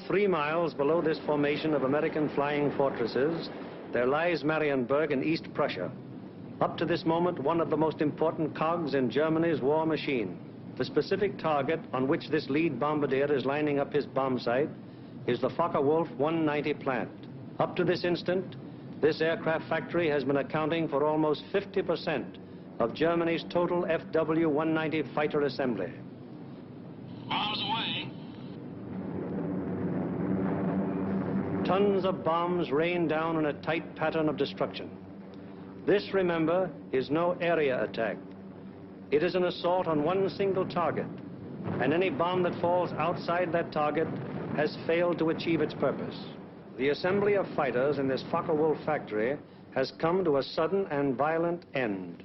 3 miles below this formation of American flying fortresses, there lies Marienburg in East Prussia. Up to this moment, one of the most important cogs in Germany's war machine. The specific target on which this lead bombardier is lining up his bomb sight is the Focke-Wulf 190 plant. Up to this instant, this aircraft factory has been accounting for almost 50% of Germany's total FW-190 fighter assembly. Bombs away. Tons of bombs rain down in a tight pattern of destruction. This, remember, is no area attack. It is an assault on one single target, and any bomb that falls outside that target has failed to achieve its purpose. The assembly of fighters in this Focke-Wulf factory has come to a sudden and violent end.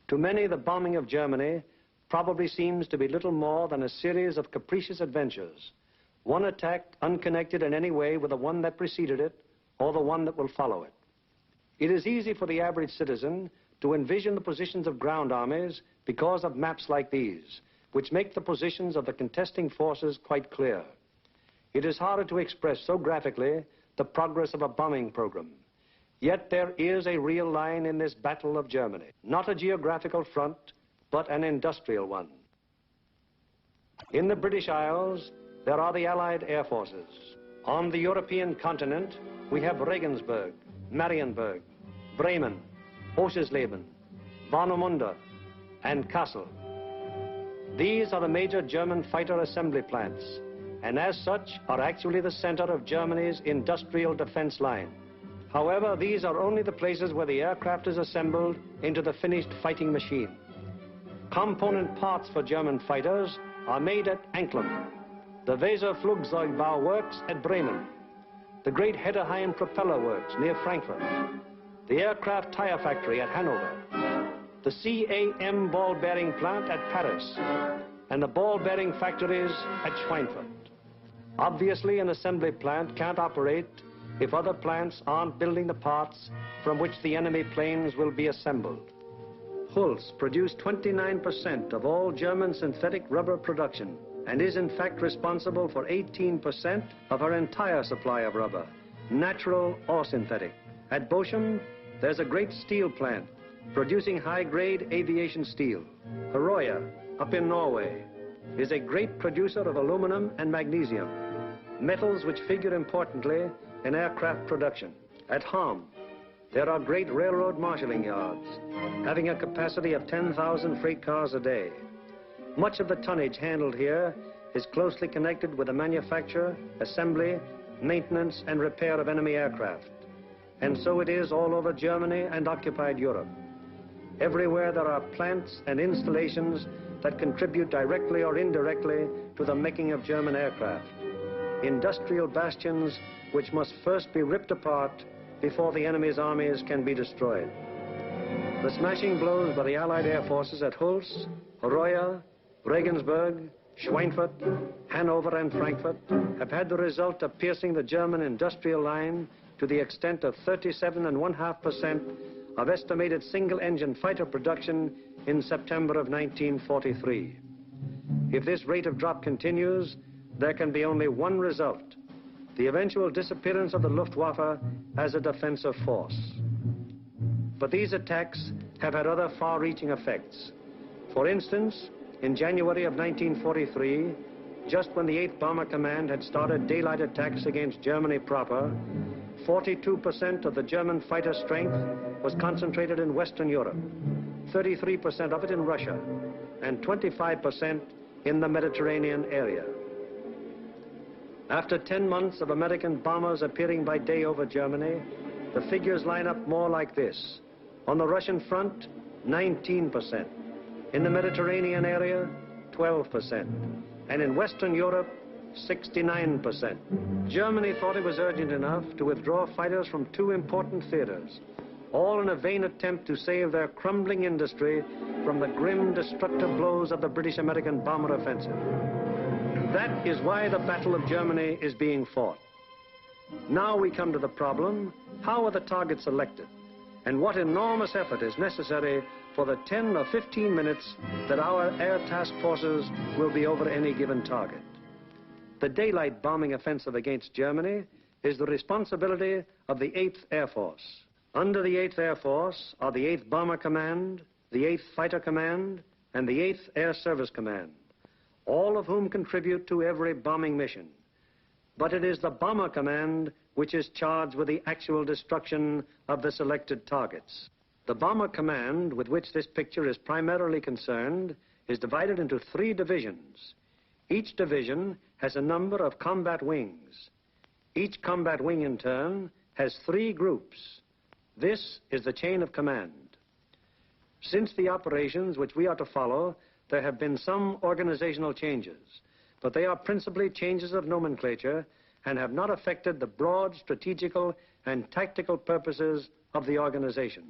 To many, the bombing of Germany probably seems to be little more than a series of capricious adventures, one attack unconnected in any way with the one that preceded it or the one that will follow it. It is easy for the average citizen to envision the positions of ground armies because of maps like these, which make the positions of the contesting forces quite clear. It is harder to express so graphically the progress of a bombing program. Yet there is a real line in this battle of Germany, not a geographical front, but an industrial one. In the British Isles, there are the Allied air forces. On the European continent, we have Regensburg, Marienburg, Bremen, Oschersleben, Warnemünde, and Kassel. These are the major German fighter assembly plants, and as such are actually the center of Germany's industrial defense line. However, these are only the places where the aircraft is assembled into the finished fighting machine. Component parts for German fighters are made at Anklam, the Weser Flugzeugbau Works at Bremen, the great Hedderheim Propeller Works near Frankfurt, the aircraft tire factory at Hanover, the CAM ball bearing plant at Paris, and the ball bearing factories at Schweinfurt. Obviously, an assembly plant can't operate if other plants aren't building the parts from which the enemy planes will be assembled. Hulst produced 29% of all German synthetic rubber production and is in fact responsible for 18% of her entire supply of rubber, natural or synthetic. At Bochum, there's a great steel plant producing high-grade aviation steel. Herøya, up in Norway, is a great producer of aluminum and magnesium, metals which figure importantly in aircraft production. At Ham, there are great railroad marshalling yards, having a capacity of 10,000 freight cars a day. Much of the tonnage handled here is closely connected with the manufacture, assembly, maintenance, and repair of enemy aircraft. And so it is all over Germany and occupied Europe. Everywhere there are plants and installations that contribute directly or indirectly to the making of German aircraft. Industrial bastions which must first be ripped apart before the enemy's armies can be destroyed. The smashing blows by the Allied air forces at Hulst, Herøya, Regensburg, Schweinfurt, Hanover, and Frankfurt have had the result of piercing the German industrial line to the extent of 37.5% of estimated single-engine fighter production in September of 1943. If this rate of drop continues, there can be only one result: the eventual disappearance of the Luftwaffe as a defensive force. But these attacks have had other far-reaching effects. For instance, in January of 1943, just when the 8th Bomber Command had started daylight attacks against Germany proper, 42% of the German fighter strength was concentrated in Western Europe, 33% of it in Russia, and 25% in the Mediterranean area. After 10 months of American bombers appearing by day over Germany, the figures line up more like this. On the Russian front, 19%. In the Mediterranean area, 12%. And in Western Europe, 69%. Germany thought it was urgent enough to withdraw fighters from 2 important theaters, all in a vain attempt to save their crumbling industry from the grim, destructive blows of the British-American bomber offensive. That is why the Battle of Germany is being fought. Now we come to the problem: how are the targets selected? And what enormous effort is necessary for the 10 or 15 minutes that our air task forces will be over any given target? The daylight bombing offensive against Germany is the responsibility of the 8th Air Force. Under the 8th Air Force are the 8th Bomber Command, the 8th Fighter Command, and the 8th Air Service Command, all of whom contribute to every bombing mission. But it is the Bomber Command which is charged with the actual destruction of the selected targets. The Bomber Command, with which this picture is primarily concerned, is divided into 3 divisions. Each division has a number of combat wings. Each combat wing, in turn, has 3 groups. This is the chain of command. Since the operations which we are to follow, there have been some organizational changes, but they are principally changes of nomenclature and have not affected the broad strategical and tactical purposes of the organization.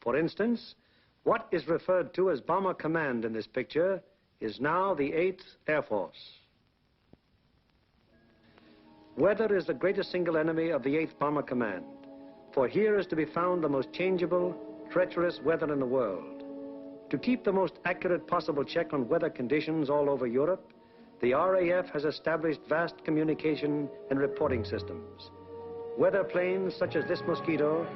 For instance, what is referred to as Bomber Command in this picture is now the 8th Air Force. Weather is the greatest single enemy of the 8th Bomber Command, for here is to be found the most changeable, treacherous weather in the world. To keep the most accurate possible check on weather conditions all over Europe, the RAF has established vast communication and reporting systems. Weather planes such as this Mosquito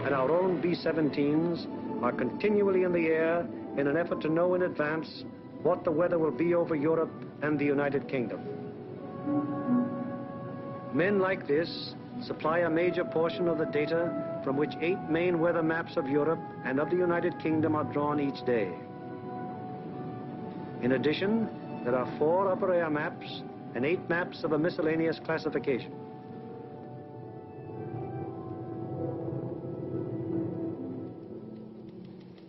and our own B-17s are continually in the air in an effort to know in advance what the weather will be over Europe and the United Kingdom. Men like this supply a major portion of the data from which 8 main weather maps of Europe and of the United Kingdom are drawn each day. In addition, there are 4 upper air maps and 8 maps of a miscellaneous classification.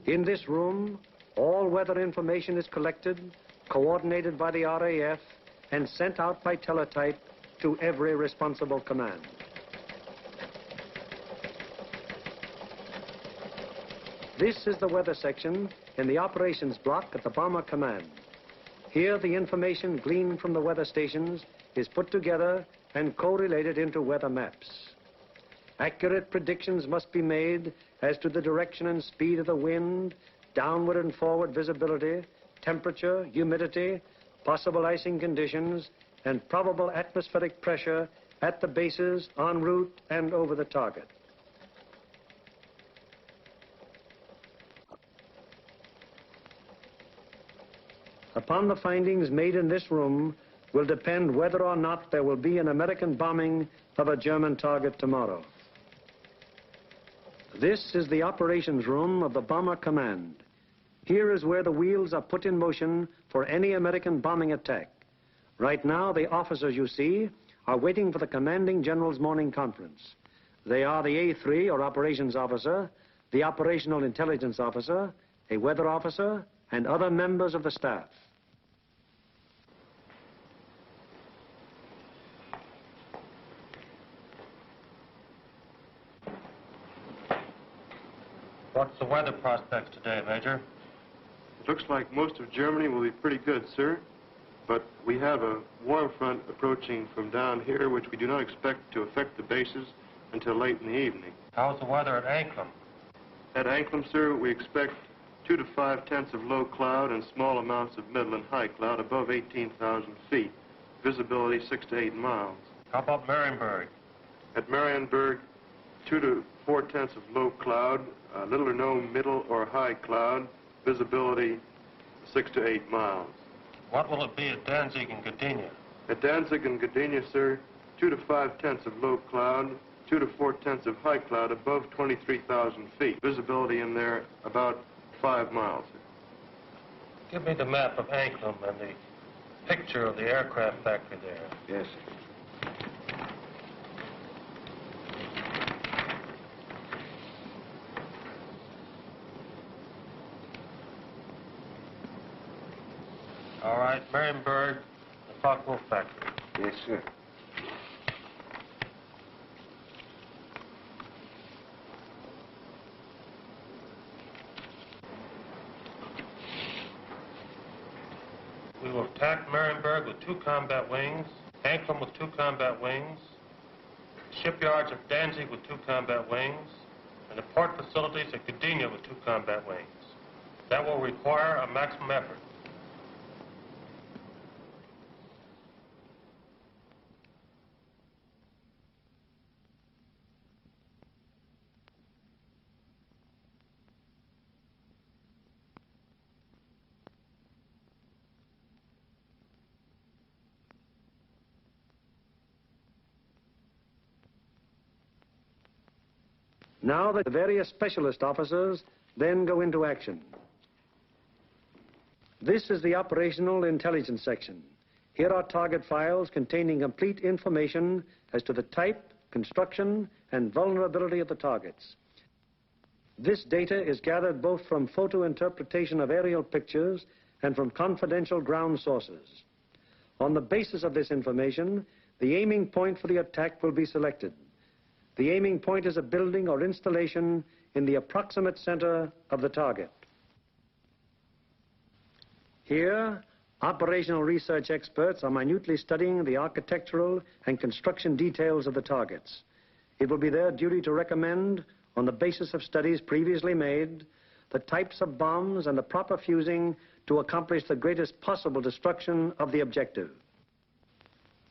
In this room, all weather information is collected, coordinated by the RAF, and sent out by teletype to every responsible command. This is the weather section in the operations block at the Bomber Command. Here, the information gleaned from the weather stations is put together and correlated into weather maps. Accurate predictions must be made as to the direction and speed of the wind, downward and forward visibility, temperature, humidity, possible icing conditions, and probable atmospheric pressure at the bases, en route, and over the target. Upon the findings made in this room will depend whether or not there will be an American bombing of a German target tomorrow. This is the operations room of the Bomber Command. Here is where the wheels are put in motion for any American bombing attack. Right now, the officers you see are waiting for the commanding general's morning conference. They are the A3, or operations officer, the operational intelligence officer, a weather officer, and other members of the staff. What's the weather prospects today, Major? It looks like most of Germany will be pretty good, sir. But we have a warm front approaching from down here, which we do not expect to affect the bases until late in the evening. How's the weather at Anklam? At Anklam, sir, we expect 2 to 5 tenths of low cloud and small amounts of middle and high cloud above 18,000 feet. Visibility 6 to 8 miles. How about Marienburg? At Marienburg, 2 to 4 tenths of low cloud, little or no middle or high cloud, visibility 6 to 8 miles. What will it be at Danzig and Gdynia? At Danzig and Gdynia, sir, 2 to 5 tenths of low cloud, 2 to 4 tenths of high cloud above 23,000 feet. Visibility in there about 5 miles. Give me the map of Anklam and the picture of the aircraft factory there. Yes, sir. All right, Marienburg, the Focke-Wulf factory. Yes, sir. We will attack Marienburg with 2 combat wings, Anklam with 2 combat wings, shipyards at Danzig with 2 combat wings, and the port facilities at Gdynia with 2 combat wings. That will require a maximum effort. Now the various specialist officers then go into action. This is the operational intelligence section. Here are target files containing complete information as to the type, construction, and vulnerability of the targets. This data is gathered both from photo interpretation of aerial pictures and from confidential ground sources. On the basis of this information, the aiming point for the attack will be selected. The aiming point is a building or installation in the approximate center of the target. Here, operational research experts are minutely studying the architectural and construction details of the targets. It will be their duty to recommend, on the basis of studies previously made, the types of bombs and the proper fusing to accomplish the greatest possible destruction of the objective.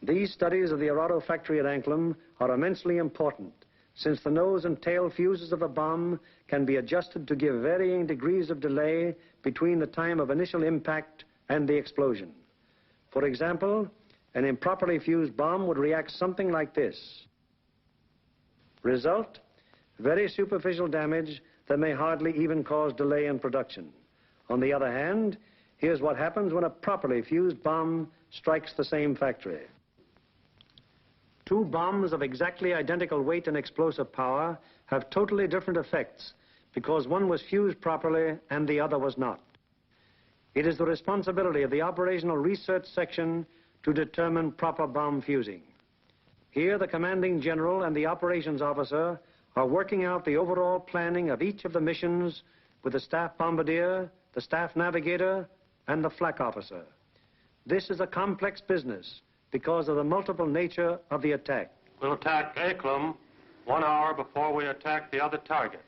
These studies of the Arado factory at Anklam are immensely important, since the nose and tail fuses of a bomb can be adjusted to give varying degrees of delay between the time of initial impact and the explosion. For example, an improperly fused bomb would react something like this. Result: very superficial damage that may hardly even cause delay in production. On the other hand, here's what happens when a properly fused bomb strikes the same factory. Two bombs of exactly identical weight and explosive power have totally different effects because one was fused properly and the other was not. It is the responsibility of the operational research section to determine proper bomb fusing. Here, the commanding general and the operations officer are working out the overall planning of each of the missions with the staff bombardier, the staff navigator, and the flak officer. This is a complex business because of the multiple nature of the attack. We'll attack Anklam 1 hour before we attack the other targets.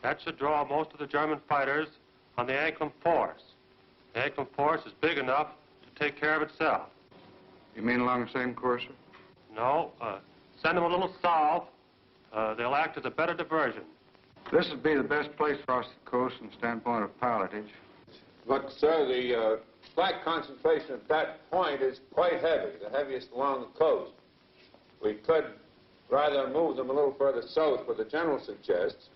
That should draw most of the German fighters on the Anklam force. The Anklam force is big enough to take care of itself. You mean along the same course, sir? No, send them a little south. They'll act as a better diversion. This would be the best place across the coast from the standpoint of pilotage. But, sir, the flak concentration at that point is quite heavy, the heaviest along the coast. We could rather move them a little further south, what the general suggests,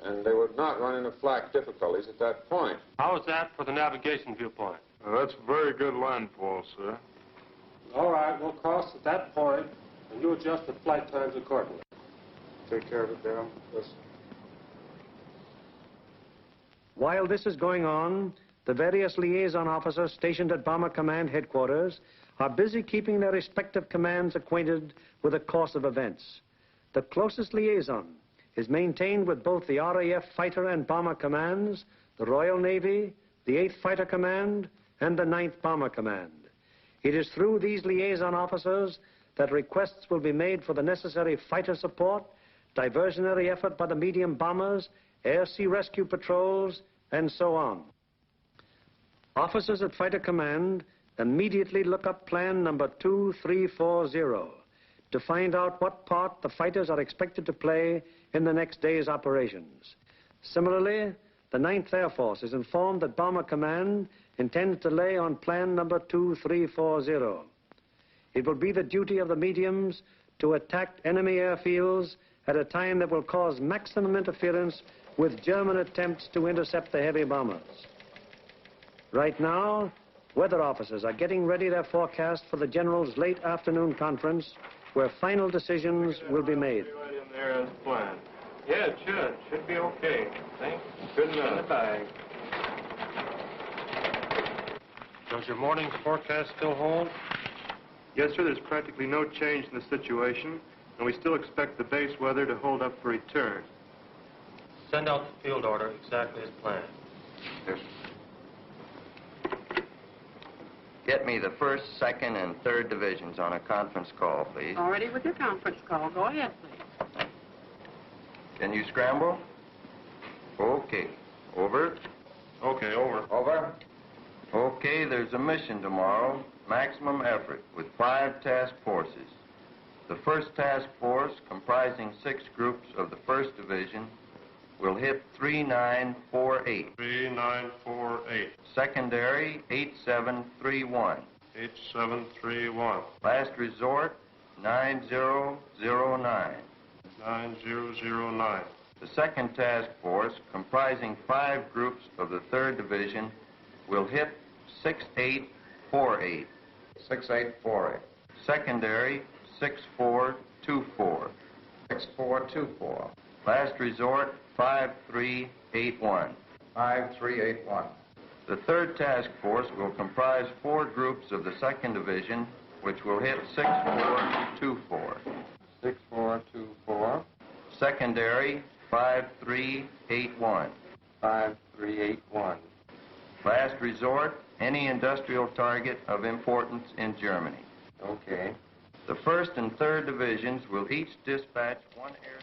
and they would not run into flak difficulties at that point. How is that for the navigation viewpoint? That's a very good landfall, sir. All right, we'll cross at that point, and you adjust the flight times accordingly. Take care of it, Darrell. Yes, sir. While this is going on, the various liaison officers stationed at Bomber Command headquarters are busy keeping their respective commands acquainted with the course of events. The closest liaison is maintained with both the RAF Fighter and Bomber Commands, the Royal Navy, the 8th Fighter Command, and the 9th Bomber Command. It is through these liaison officers that requests will be made for the necessary fighter support, diversionary effort by the medium bombers, air-sea rescue patrols, and so on. Officers at Fighter Command immediately look up plan number 2340 to find out what part the fighters are expected to play in the next day's operations. Similarly, the 9th Air Force is informed that Bomber Command intends to lay on plan number 2340. It will be the duty of the mediums to attack enemy airfields at a time that will cause maximum interference with German attempts to intercept the heavy bombers. Right now, weather officers are getting ready their forecast for the General's late afternoon conference, where final decisions will be made. Right in there as planned. Yeah, it should. Should be okay. Thanks. Good enough. In the bag. Does your morning's forecast still hold? Yes, sir, there's practically no change in the situation, and we still expect the base weather to hold up for return. Send out the field order exactly as planned. Yes. Get me the 1st, 2nd, and 3rd divisions on a conference call, please. Already with your conference call. Go ahead, please. Can you scramble? Okay. Over. Okay, over. Over. Okay, there's a mission tomorrow. Maximum effort with 5 task forces. The 1st task force, comprising 6 groups of the 1st Division, will hit 3948. 3948. Secondary, 8731. 8731. Last resort, 9009. 9009. The 2nd Task Force, comprising 5 groups of the 3rd Division, will hit 6848. 6848. Secondary, 6424. 6424. Last resort, 5381. 5381. The 3rd Task Force will comprise 4 groups of the 2nd Division, which will hit 6424. 6424. Secondary, 5381. 5381. Last resort, any industrial target of importance in Germany. Okay. The 1st and 3rd Divisions will each dispatch 1 air...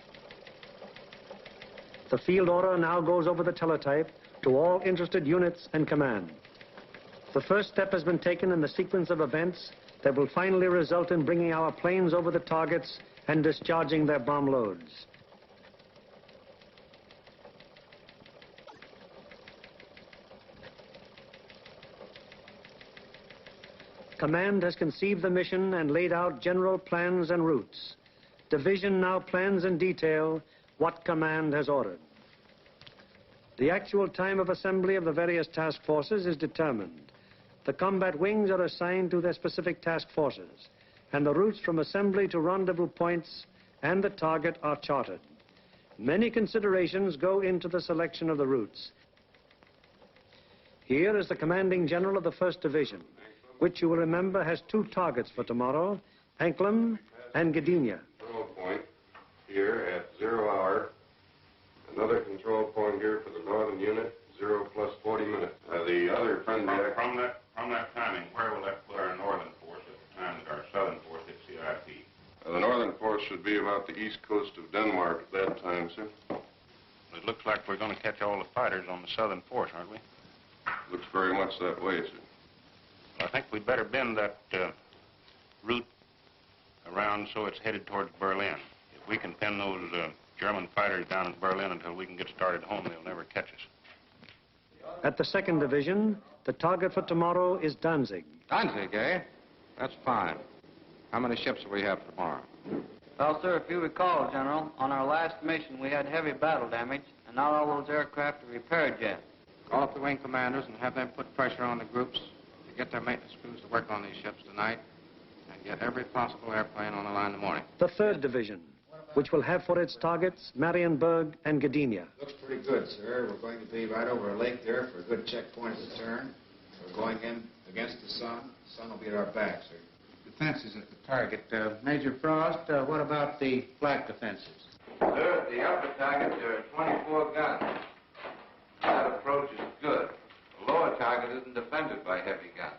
The field order now goes over the teletype to all interested units and command. The first step has been taken in the sequence of events that will finally result in bringing our planes over the targets and discharging their bomb loads. Command has conceived the mission and laid out general plans and routes. Division now plans in detail what command has ordered. The actual time of assembly of the various task forces is determined. The combat wings are assigned to their specific task forces, and the routes from assembly to rendezvous points and the target are charted. Many considerations go into the selection of the routes. Here is the commanding general of the 1st Division, which you will remember has 2 targets for tomorrow, Anklam and Gdynia. Control point here at 0 hour. Another control point here for the northern unit, 0 plus 40 minutes. The other friendly... From that timing, where will that put our northern force at the time that our southern force hits the IP? The northern force should be about the east coast of Denmark at that time, sir. It looks like we're going to catch all the fighters on the southern force, aren't we? Looks very much that way, sir. I think we'd better bend that route around so it's headed towards Berlin. If we can pin those German fighters down at Berlin until we can get started home, they'll never catch us. At the 2nd Division, the target for tomorrow is Danzig. Danzig, eh? That's fine. How many ships will we have tomorrow? Well, sir, if you recall, General, on our last mission we had heavy battle damage, and not all those aircraft are repaired yet. Call up the wing commanders and have them put pressure on the groups to get their maintenance crews to work on these ships tonight and get every possible airplane on the line in the morning. The 3rd Division, which will have for its targets Marienburg and Gdynia. Looks pretty good, sir. We're going to be right over a lake there for a good checkpoint at the turn. We're going in against the sun. The sun will be at our back, sir. Defenses at the target. Major Frost, what about the flak defenses? Sir, at the upper target, there are 24 guns. That approach is good. The lower target isn't defended by heavy guns.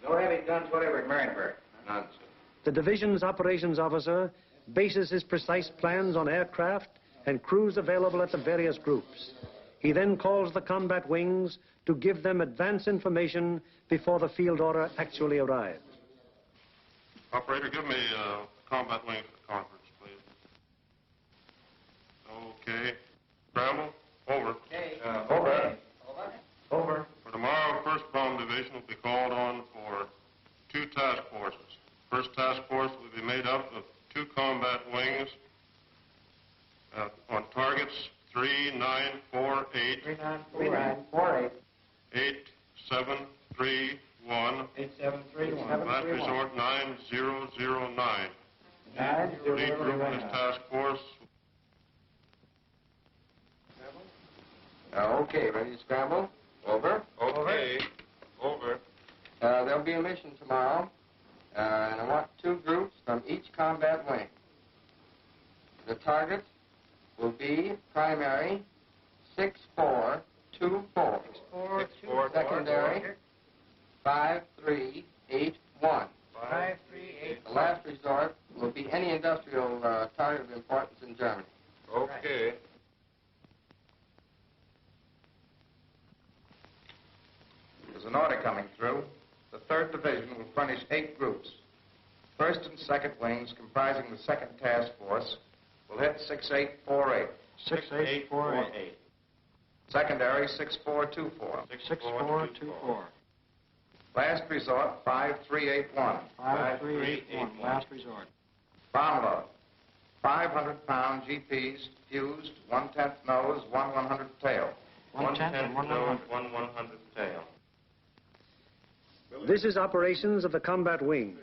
No heavy guns whatever at Marienburg. None, sir. The division's operations officer bases his precise plans on aircraft and crews available at the various groups. He then calls the combat wings to give them advance information before the field order actually arrives. Operator, give me combat wing for the conference, please. Okay. Scramble, over. Okay. Over. Over. For tomorrow, 1st Bomb Division will be called on for 2 task forces. First task force will be made up of 2 combat wings on targets 3948, 3948. 8731, 8731. last resort 9009. Lead group in this task force. Okay, ready to scramble? Over. Okay. Over. There'll be a mission tomorrow, and I want 2 groups from each combat wing. The target will be primary 6424. 6424. Secondary 5381. 5381. The last resort will be any industrial target of importance in Germany. Okay. There's an order coming through. The 3rd Division will furnish 8 groups. 1st and 2nd wings, comprising the 2nd Task Force, will hit 6848. 6848. Secondary 6424. 6424. Last resort 5381. 5381. Last resort. Bomb load 500-pound GPs fused, 1/10 nose, 1/100 tail. 1/10 nose, 1/100 tail. This is operations of the combat wing,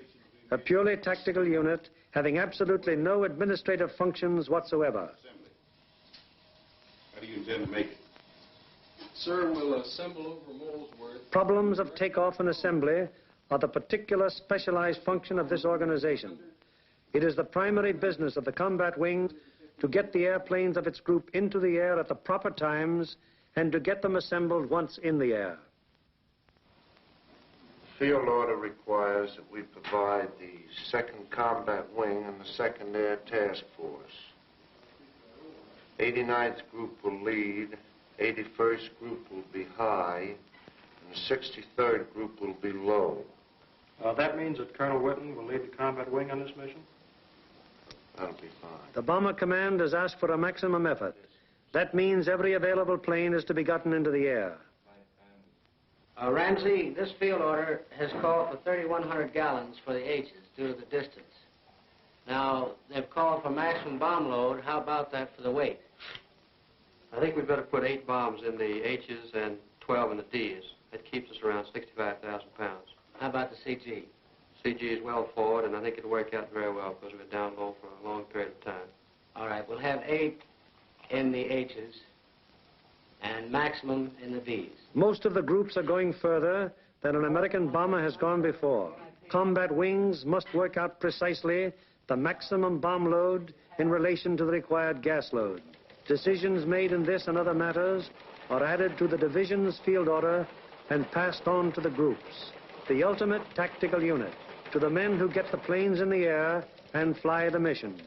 a purely tactical unit having absolutely no administrative functions whatsoever. How do you intend to make it? Sir, we'll assemble over Molesworth. Problems of takeoff and assembly are the particular specialized function of this organization. It is the primary business of the combat wing to get the airplanes of its group into the air at the proper times and to get them assembled once in the air. The field order requires that we provide the 2nd Combat Wing and the 2nd Air Task Force. 89th Group will lead, 81st Group will be high, and the 63rd Group will be low. That means that Colonel Whitten will lead the combat wing on this mission? That'll be fine. The Bomber Command has asked for a maximum effort. That means every available plane is to be gotten into the air. Ramsey, this field order has called for 3,100 gallons for the H's due to the distance. Now, they've called for maximum bomb load. How about that for the weight? I think we'd better put 8 bombs in the H's and 12 in the D's. That keeps us around 65,000 pounds. How about the CG? CG is well forward, and I think it'll work out very well because we're down low for a long period of time. All right, we'll have 8 in the H's and maximum in the D's. Most of the groups are going further than an American bomber has gone before. Combat wings must work out precisely the maximum bomb load in relation to the required gas load. Decisions made in this and other matters are added to the division's field order and passed on to the groups, the ultimate tactical unit, to the men who get the planes in the air and fly the mission.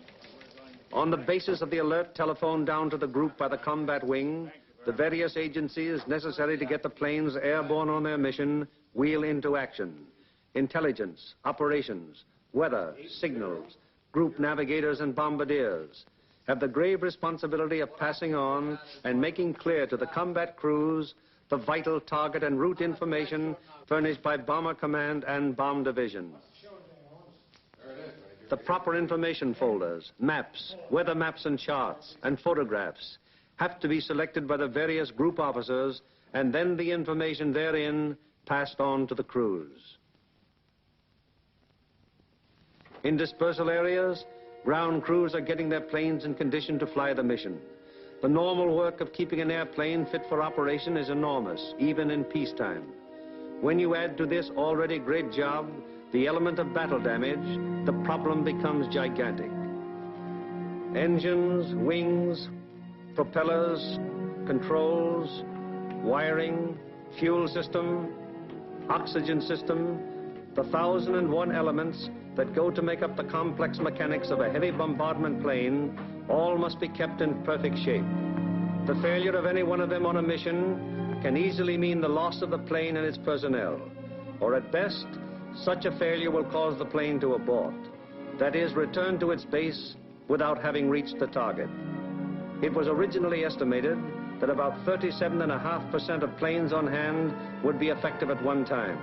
On the basis of the alert telephoned down to the group by the combat wing, the various agencies necessary to get the planes airborne on their mission wheel into action. Intelligence, operations, weather, signals, group navigators and bombardiers have the grave responsibility of passing on and making clear to the combat crews the vital target and route information furnished by Bomber Command and Bomb Division. The proper information folders, maps, weather maps and charts, and photographs have to be selected by the various group officers, and then the information therein passed on to the crews. In dispersal areas, ground crews are getting their planes in condition to fly the mission. The normal work of keeping an airplane fit for operation is enormous, even in peacetime. When you add to this already great job the element of battle damage, the problem becomes gigantic. Engines, wings, propellers, controls, wiring, fuel system, oxygen system, the 1,001 elements that go to make up the complex mechanics of a heavy bombardment plane all must be kept in perfect shape. The failure of any one of them on a mission can easily mean the loss of the plane and its personnel, or at best, such a failure will cause the plane to abort. That is, return to its base without having reached the target. It was originally estimated that about 37.5% of planes on hand would be effective at one time.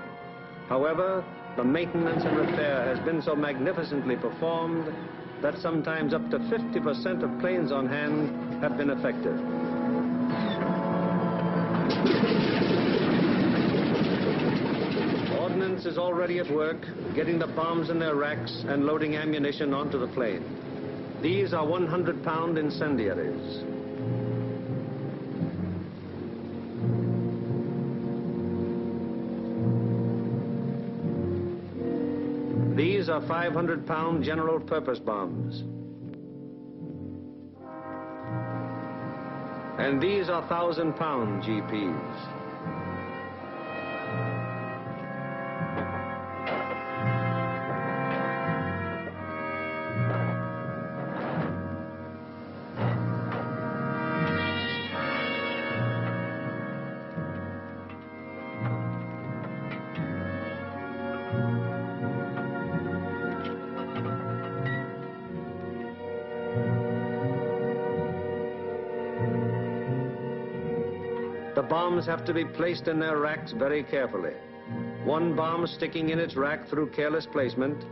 However, the maintenance and repair has been so magnificently performed that sometimes up to 50% of planes on hand have been effective. Ordnance is already at work, getting the bombs in their racks and loading ammunition onto the plane. These are 100-pound incendiaries. These are 500-pound general-purpose bombs. And these are 1,000-pound GPs. The bombs have to be placed in their racks very carefully. One bomb sticking in its rack through careless placement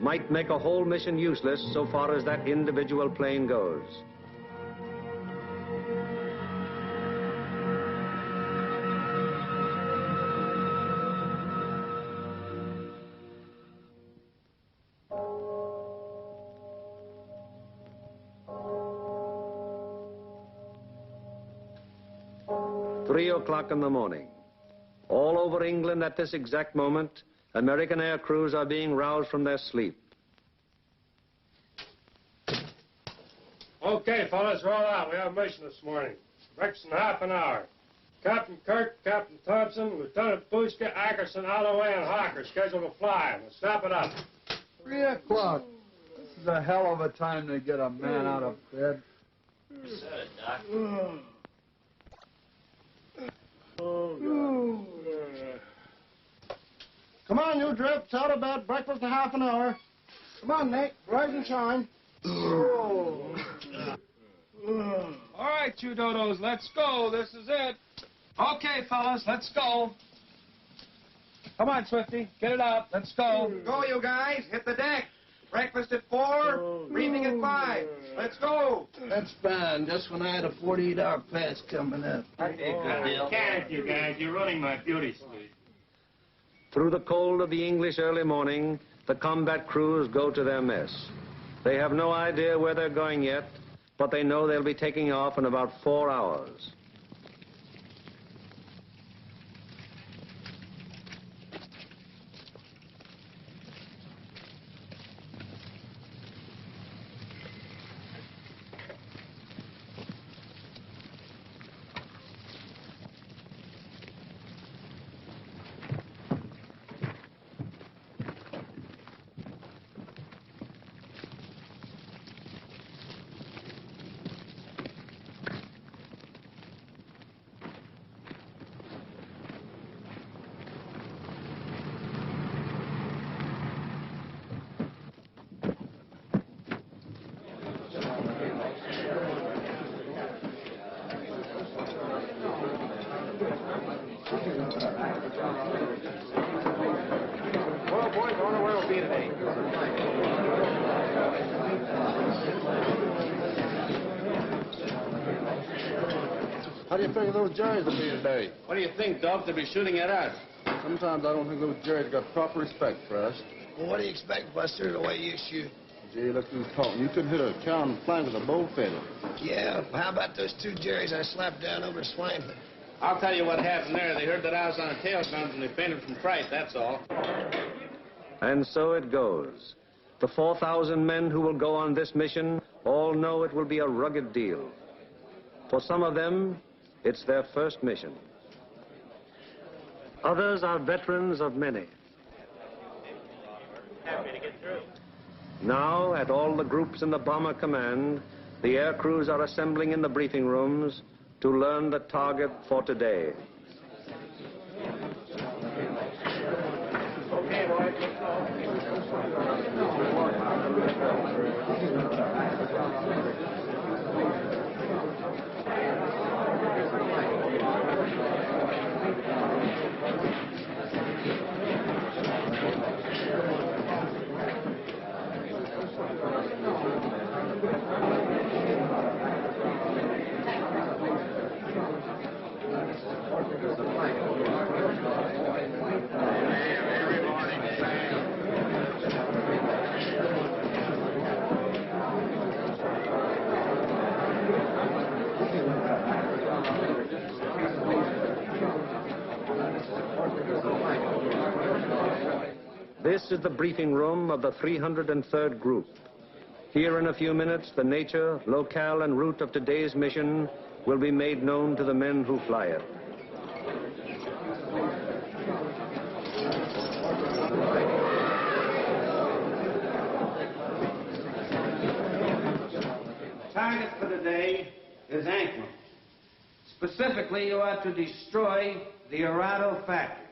might make a whole mission useless so far as that individual plane goes. Three o'clock in the morning. All over England at this exact moment, American air crews are being roused from their sleep. Okay, fellas, roll out. We have a mission this morning. Breakfast in half an hour. Captain Kirk, Captain Thompson, Lieutenant Bushka, Ackerson, Alloway, and Hawker scheduled to fly. We'll snap it up. 3 o'clock. This is a hell of a time to get a man out of bed. Doc. Come on, you drips, out of bed, breakfast in half an hour. Come on, Nick, rise and shine. All right, you dodos, let's go. This is it. Okay, fellas, let's go. Come on, Swifty, get it out. Let's go. Go, you guys. Hit the deck. Breakfast at 4, briefing at 5. Let's go. That's fine, just when I had a 48-hour pass coming up. That'd be a good deal. Can't you guys? You're running my beauty sleep. Through the cold of the English early morning, the combat crews go to their mess. They have no idea where they're going yet, but they know they'll be taking off in about 4 hours. Well, boys, I wonder where we'll be today. How do you figure those Jerrys will be today? What do you think, Doc? They'll be shooting at us. Sometimes I don't think those Jerrys got proper respect for us. Well, what do you expect, Buster, the way you shoot? Gee, look who's talking. You couldn't hit a cow in the flank with a bow feather. Yeah, how about those 2 Jerrys I slapped down over Swainford? I'll tell you what happened there. They heard that I was on a tail guns and they fainted from fright, that's all. And so it goes. The 4,000 men who will go on this mission all know it will be a rugged deal. For some of them, it's their first mission. Others are veterans of many. Happy to get through. Now, at all the groups in the Bomber Command, the air crews are assembling in the briefing rooms to learn the target for today. Okay, boys, let's This is the briefing room of the 303rd Group. Here in a few minutes, the nature, locale, and route of today's mission will be made known to the men who fly it. Target for today is Anklam. Specifically, you are to destroy the Arado factory.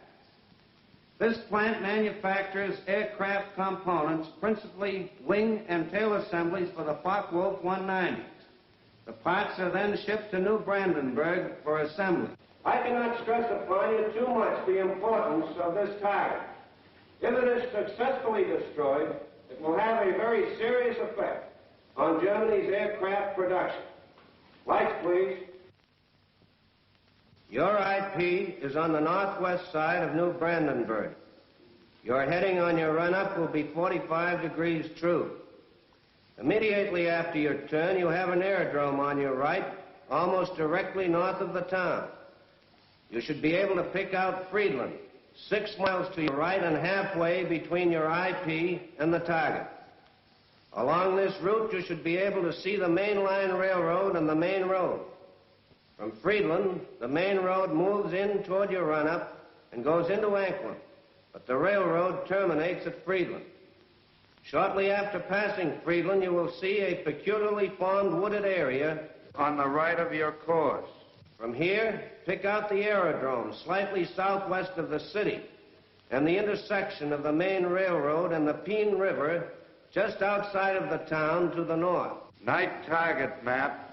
This plant manufactures aircraft components, principally wing and tail assemblies for the Focke-Wulf 190. The parts are then shipped to New Brandenburg for assembly. I cannot stress upon you too much the importance of this target. If it is successfully destroyed, It will have a very serious effect on Germany's aircraft production. Lights, please. Your IP is on the northwest side of New Brandenburg. Your heading on your run-up will be 45 degrees true. Immediately after your turn, you have an aerodrome on your right, almost directly north of the town. You should be able to pick out Friedland, 6 miles to your right and halfway between your IP and the target. Along this route, you should be able to see the main line railroad and the main road. From Friedland, the main road moves in toward your run-up and goes into Anklam, but the railroad terminates at Friedland. Shortly after passing Friedland, you will see a peculiarly formed wooded area on the right of your course. From here, pick out the aerodrome slightly southwest of the city and the intersection of the main railroad and the Peene River just outside of the town to the north. Night target map.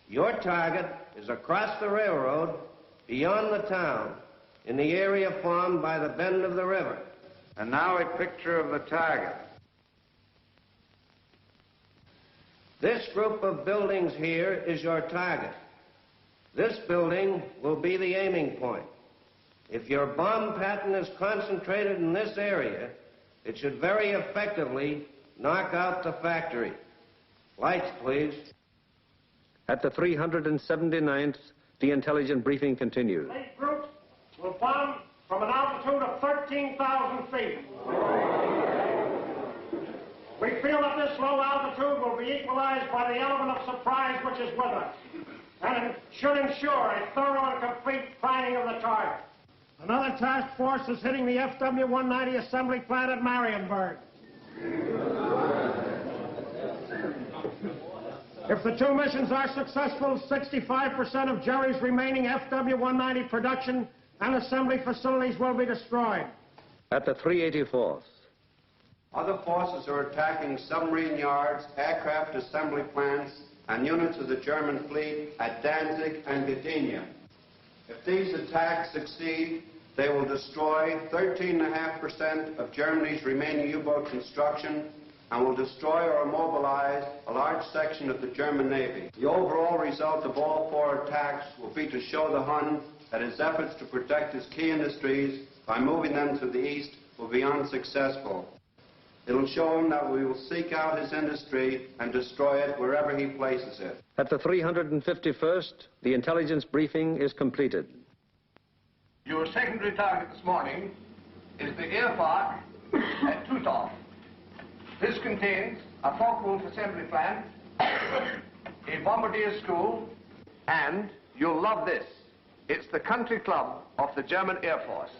Your target is across the railroad, beyond the town, in the area formed by the bend of the river. And now a picture of the target. This group of buildings here is your target. This building will be the aiming point. If your bomb pattern is concentrated in this area, it should very effectively knock out the factory. Lights, please. At the 379th, the intelligence briefing continues. Eight groups will bomb from an altitude of 13,000 feet. We feel that this low altitude will be equalized by the element of surprise which is with us, and it should ensure a thorough and complete finding of the target. Another task force is hitting the FW-190 assembly plant at Marienburg. If the two missions are successful, 65% of Jerry's remaining FW-190 production and assembly facilities will be destroyed. At the 384th. Other forces are attacking submarine yards, aircraft assembly plants, and units of the German fleet at Danzig and Gdynia. If these attacks succeed, they will destroy 13.5% of Germany's remaining U-boat construction and will destroy or immobilize a large section of the German Navy. The overall result of all 4 attacks will be to show the Hun that his efforts to protect his key industries by moving them to the east will be unsuccessful. It will show him that we will seek out his industry and destroy it wherever he places it. At the 351st, the intelligence briefing is completed. Your secondary target this morning is the air park at Tutov. This contains a Focke-Wulf assembly plant, a bombardier school, and you'll love this. It's the country club of the German Air Force.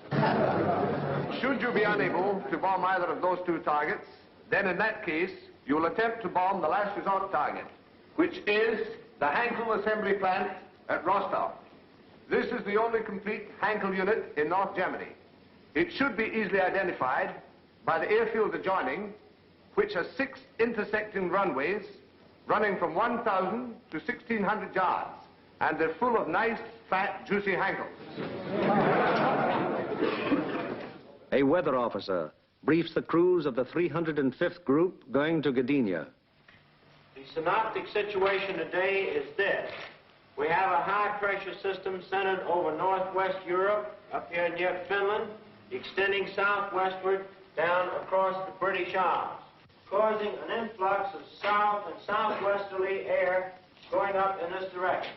Should you be unable to bomb either of those 2 targets, then in that case, you will attempt to bomb the last resort target, which is the Hankel assembly plant at Rostov. This is the only complete Hankel unit in North Germany. It should be easily identified by the airfield adjoining, which has 6 intersecting runways running from 1,000 to 1,600 yards, and they're full of nice, fat, juicy Hankels. A weather officer briefs the crews of the 305th group going to Gdynia. The synoptic situation today is this. We have a high-pressure system centered over northwest Europe, up here near Finland, extending southwestward down across the British Isles, causing an influx of south and southwesterly air going up in this direction,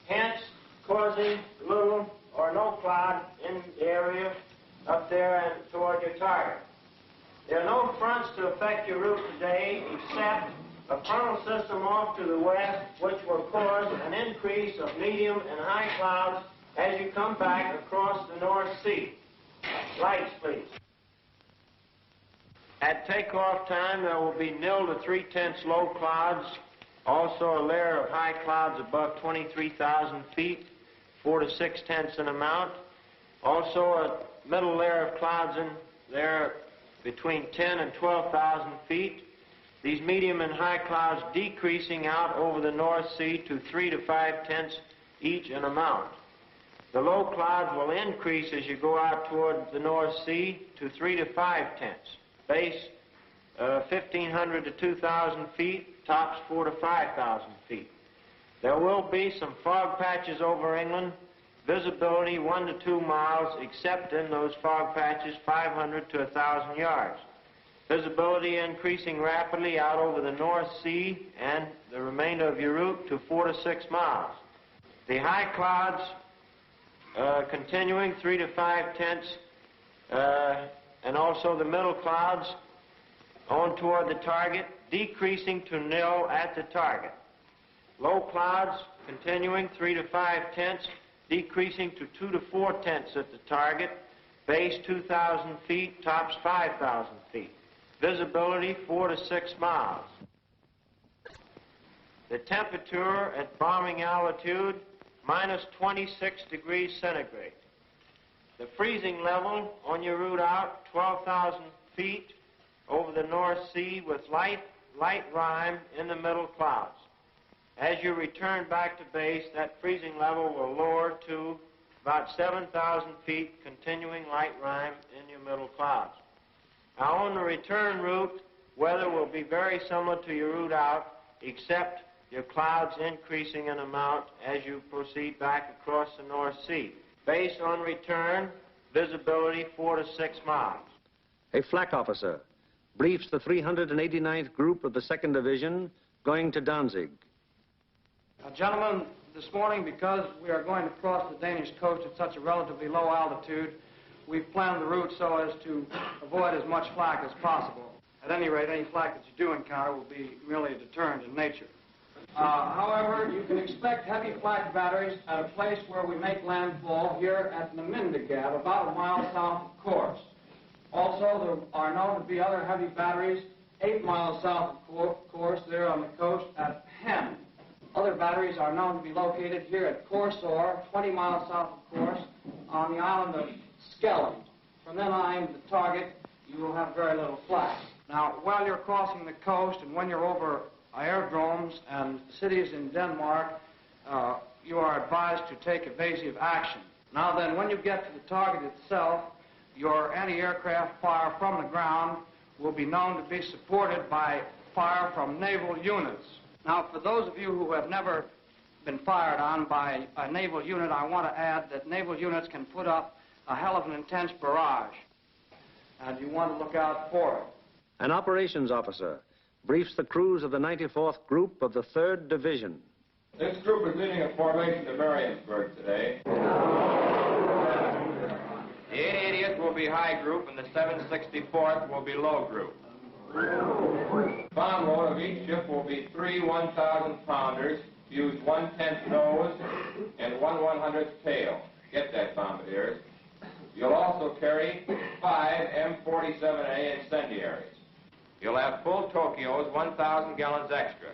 hence causing little or no cloud in the area up there and toward your target. There are no fronts to affect your route today except a frontal system off to the west which will cause an increase of medium and high clouds as you come back across the North Sea. Lights, please. At takeoff time, there will be 0 to 3/10 low clouds, also a layer of high clouds above 23,000 feet, 4 to 6/10 in amount. Also a middle layer of clouds in there between 10 and 12,000 feet. These medium and high clouds decreasing out over the North Sea to 3 to 5/10 each in amount. The low clouds will increase as you go out toward the North Sea to 3 to 5 tenths. Base 1,500 to 2,000 feet, tops 4 to 5,000 feet. There will be some fog patches over England, visibility 1 to 2 miles, except in those fog patches 500 to 1,000 yards. Visibility increasing rapidly out over the North Sea and the remainder of your route to 4 to 6 miles. The high clouds continuing 3 to 5 tenths, and also the middle clouds on toward the target, decreasing to nil at the target. Low clouds continuing 3 to 5 tenths, decreasing to 2 to 4 tenths at the target, base 2,000 feet, tops 5,000 feet. Visibility 4 to 6 miles. The temperature at bombing altitude, minus 26 degrees centigrade. The freezing level on your route out, 12,000 feet over the North Sea with light rime in the middle clouds. As you return back to base, that freezing level will lower to about 7,000 feet, continuing light rime in your middle clouds. Now, on the return route, weather will be very similar to your route out, except your clouds increasing in amount as you proceed back across the North Sea. Base on return, visibility 4 to 6 miles. A flak officer briefs the 389th Group of the 2nd Division going to Danzig. Gentlemen, this morning, because we are going to cross the Danish coast at such a relatively low altitude, we've planned the route so as to avoid as much flak as possible. At any rate, any flak that you do encounter will be merely a deterrent in nature. However, you can expect heavy flak batteries at a place where we make landfall here at Namindagab, about a mile south of course. Also, there are known to be other heavy batteries 8 miles south of course there on the coast at Hem. Other batteries are known to be located here at Corsor, 20 miles south of course, on the island of Skellum. From then on to the target, you will have very little flak. Now, while you're crossing the coast and when you're over aerodromes and cities in Denmark, you are advised to take evasive action. Now then, when you get to the target itself, your anti-aircraft fire from the ground will be known to be supported by fire from naval units. Now, for those of you who have never been fired on by a naval unit, I want to add that naval units can put up a hell of an intense barrage, and you want to look out for it. An operations officer briefs the crews of the 94th Group of the 3rd Division. This group is leaving a formation to Mariensburg today. The 80th will be high group, and the 764th will be low group. Bomb load of each ship will be 3 1,000-pounders. Use 1/10 nose and 1 100th tail. Get that, bombardiers. You'll also carry 5 M47A incendiaries. You'll have full Tokyos, 1,000 gallons extra.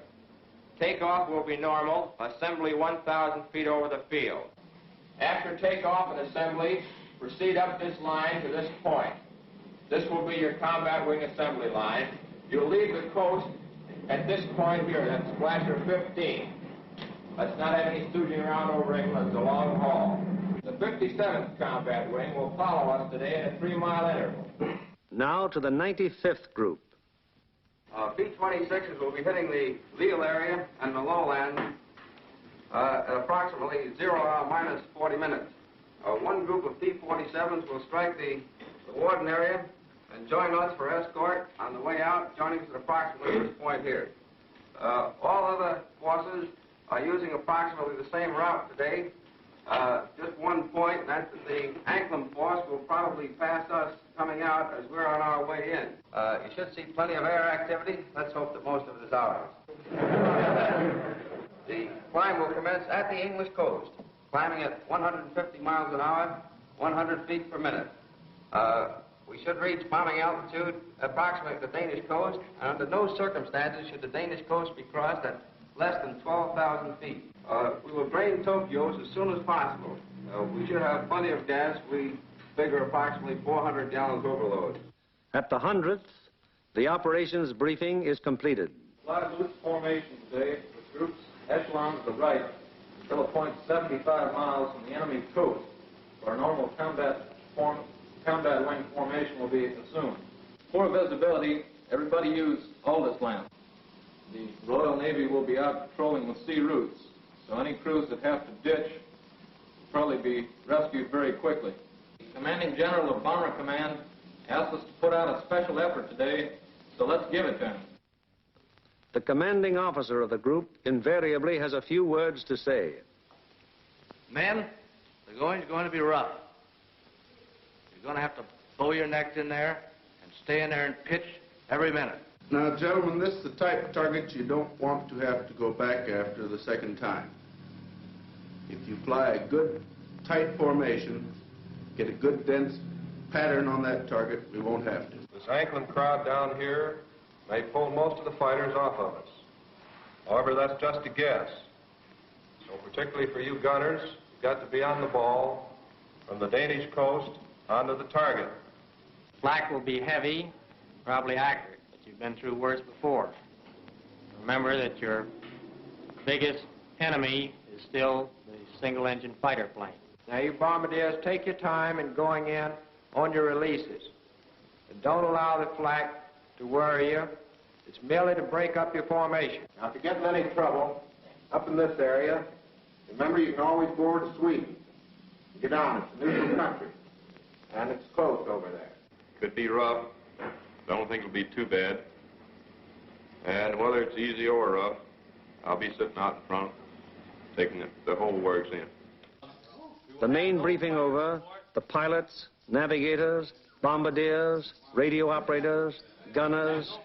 Takeoff will be normal, assembly 1,000 feet over the field. After takeoff and assembly, proceed up this line to this point. This will be your combat wing assembly line. You'll leave the coast at this point here, that's Splasher 15. Let's not have any stooging around over England. It's a long haul. The 57th Combat Wing will follow us today in a 3-mile interval. Now to the 95th Group. B-26s will be hitting the Lille area and the lowland at approximately 0 hour minus 40 minutes. One group of P-47s will strike the Warden area and join us for escort on the way out, joining us at approximately this point here. All other forces are using approximately the same route today. Just one point, and that's that the Anklam force will probably pass us coming out as we're on our way in. You should see plenty of air activity. Let's hope that most of it is ours. The climb will commence at the English coast, climbing at 150 miles an hour, 100 feet per minute. We should reach bombing altitude approximately the Danish coast, and under no circumstances should the Danish coast be crossed at less than 12,000 feet. We will drain Tokyos as soon as possible. We should have plenty of gas. We figure approximately 400 gallons overload. At the 100th, the operations briefing is completed. A lot of loose formation today with groups echelon to the right until a point 7 75 miles from the enemy coast, where a normal combat wing formation will be assumed. For visibility, everybody use Aldous lamp. The Royal Navy will be out patrolling the sea routes, so any crews that have to ditch will probably be rescued very quickly. The Commanding General of Bomber Command asked us to put out a special effort today, so let's give it to him. The commanding officer of the group invariably has a few words to say. Men, the going's going to be rough. You're going to have to bow your necks in there and stay in there and pitch every minute. Now, gentlemen, this is the type of target you don't want to have to go back after the second time. If you fly a good, tight formation, get a good, dense pattern on that target, we won't have to. This Anklin crowd down here may pull most of the fighters off of us. However, that's just a guess. So particularly for you gunners, you've got to be on the ball from the Danish coast onto the target. Flak will be heavy, probably accurate, but you've been through worse before. Remember that your biggest enemy is still the single-engine fighter plane. Now, you bombardiers, take your time in going in on your releases. And don't allow the flak to worry you. It's merely to break up your formation. Now, if you get in any trouble up in this area, remember you can always board Sweden. Get on, it's a neutral country. And it's close over there. Could be rough. Don't think it'll be too bad. And whether it's easy or rough, I'll be sitting out in front, taking the whole works in. The main briefing over, the pilots, navigators, bombardiers, radio operators, gunners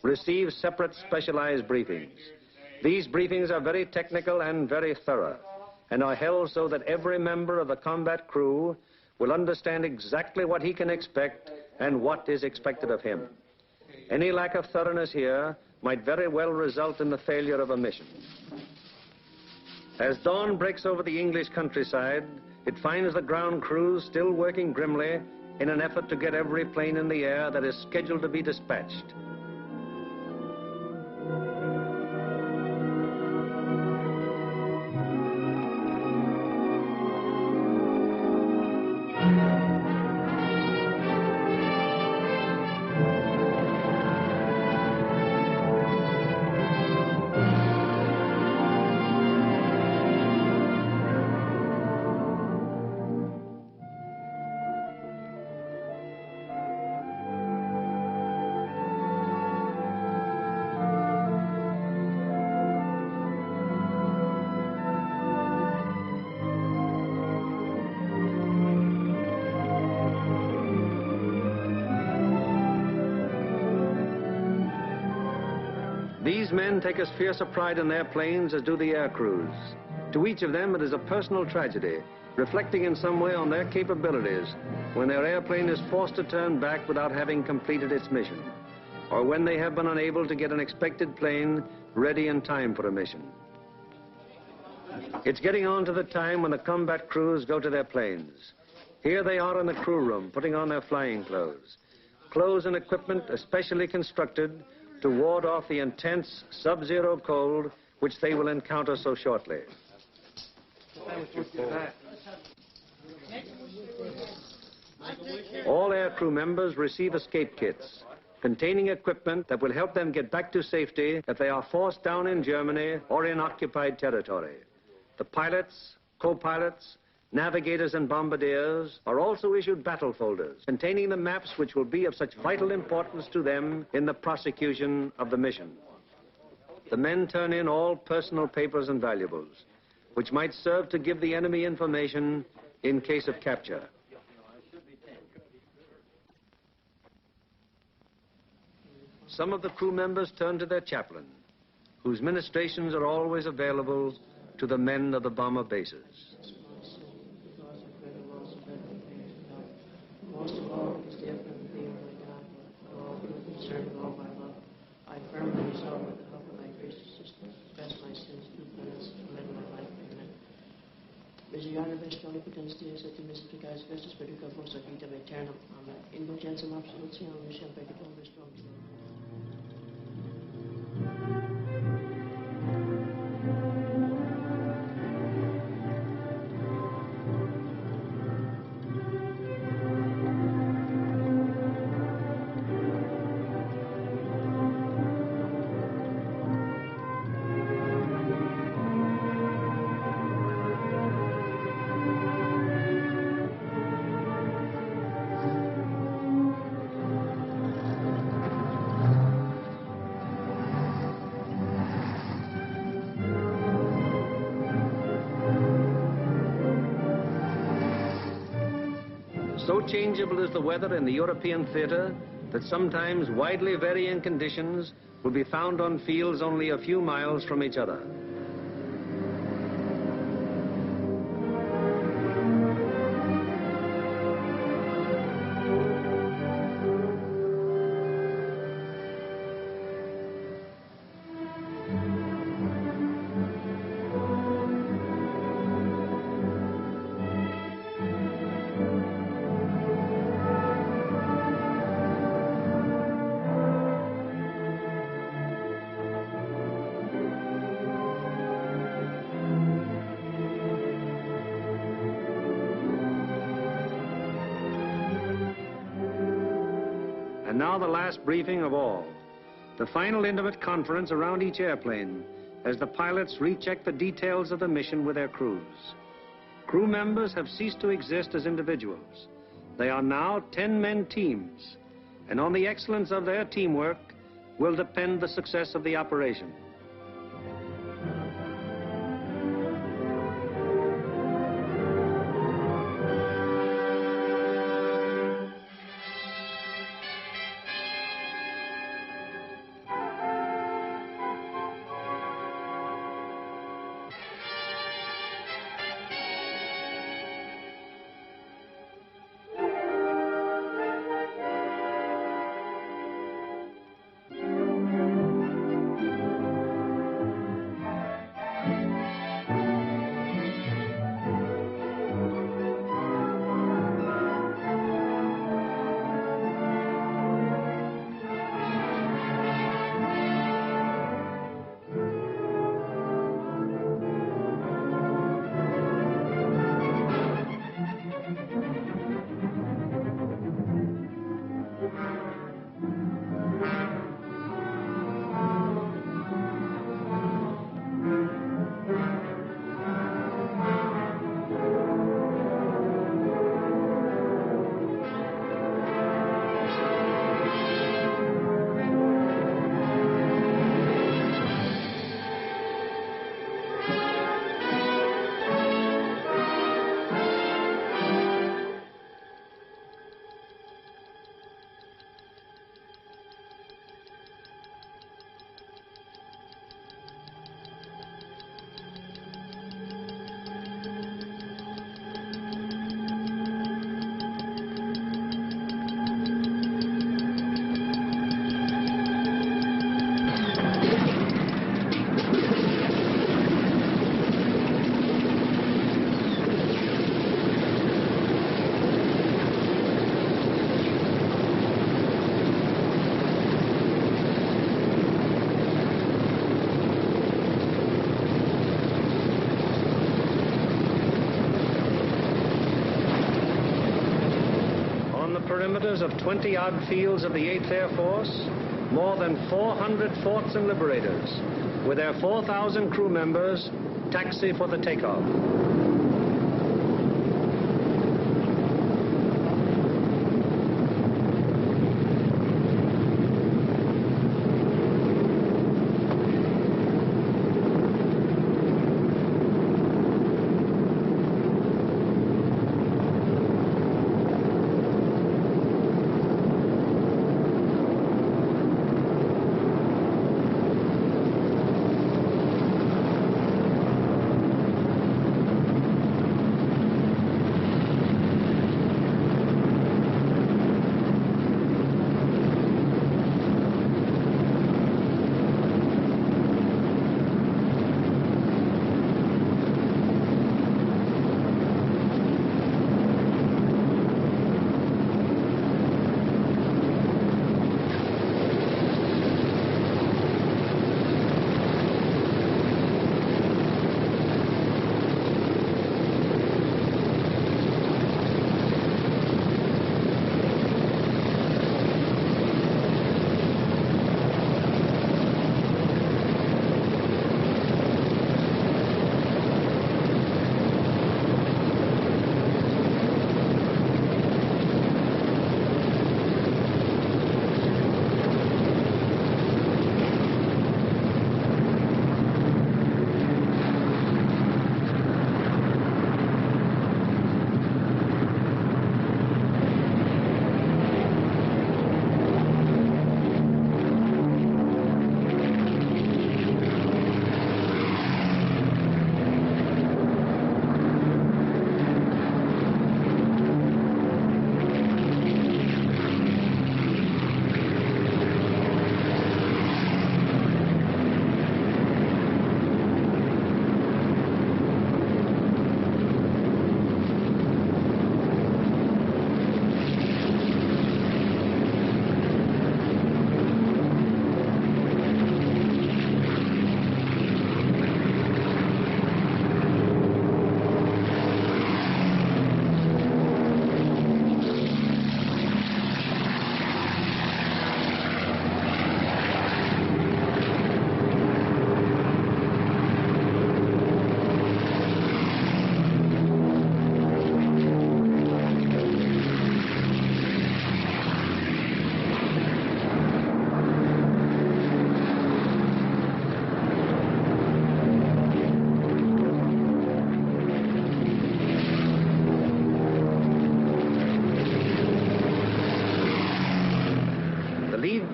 receive separate specialized briefings. These briefings are very technical and very thorough, and are held so that every member of the combat crew will understand exactly what he can expect and what is expected of him. Any lack of thoroughness here might very well result in the failure of a mission. As dawn breaks over the English countryside, it finds the ground crews still working grimly in an effort to get every plane in the air that is scheduled to be dispatched. These men take as fierce a pride in their planes as do the air crews. To each of them, it is a personal tragedy, reflecting in some way on their capabilities when their airplane is forced to turn back without having completed its mission, or when they have been unable to get an expected plane ready in time for a mission. It's getting on to the time when the combat crews go to their planes. Here they are in the crew room, putting on their flying clothes. Clothes and equipment especially constructed to ward off the intense sub-zero cold which they will encounter so shortly. All air crew members receive escape kits containing equipment that will help them get back to safety if they are forced down in Germany or in occupied territory. The pilots, co-pilots, navigators and bombardiers are also issued battle folders containing the maps which will be of such vital importance to them in the prosecution of the mission. The men turn in all personal papers and valuables, which might serve to give the enemy information in case of capture. Some of the crew members turn to their chaplain, whose ministrations are always available to the men of the bomber bases. Most of all, because the effort of thee, O my God, for all who are concerned with all my love, I firmly resolve with the help of thy gracious assistance, confess my sins, do penance, and live my life. Amen. Misericorde vestone potens Deus et mysticais Christus predicabus ad vitam aeternam. Amen. Indulgentiam absolutionem mission peccatum vestrum. So changeable is the weather in the European theater that sometimes widely varying conditions will be found on fields only a few miles from each other. And now the last briefing of all, the final intimate conference around each airplane as the pilots recheck the details of the mission with their crews. Crew members have ceased to exist as individuals. They are now 10-man teams, and on the excellence of their teamwork will depend the success of the operation. Perimeters of 20-odd fields of the 8th Air Force, more than 400 forts and liberators, with their 4,000 crew members, taxi for the takeoff.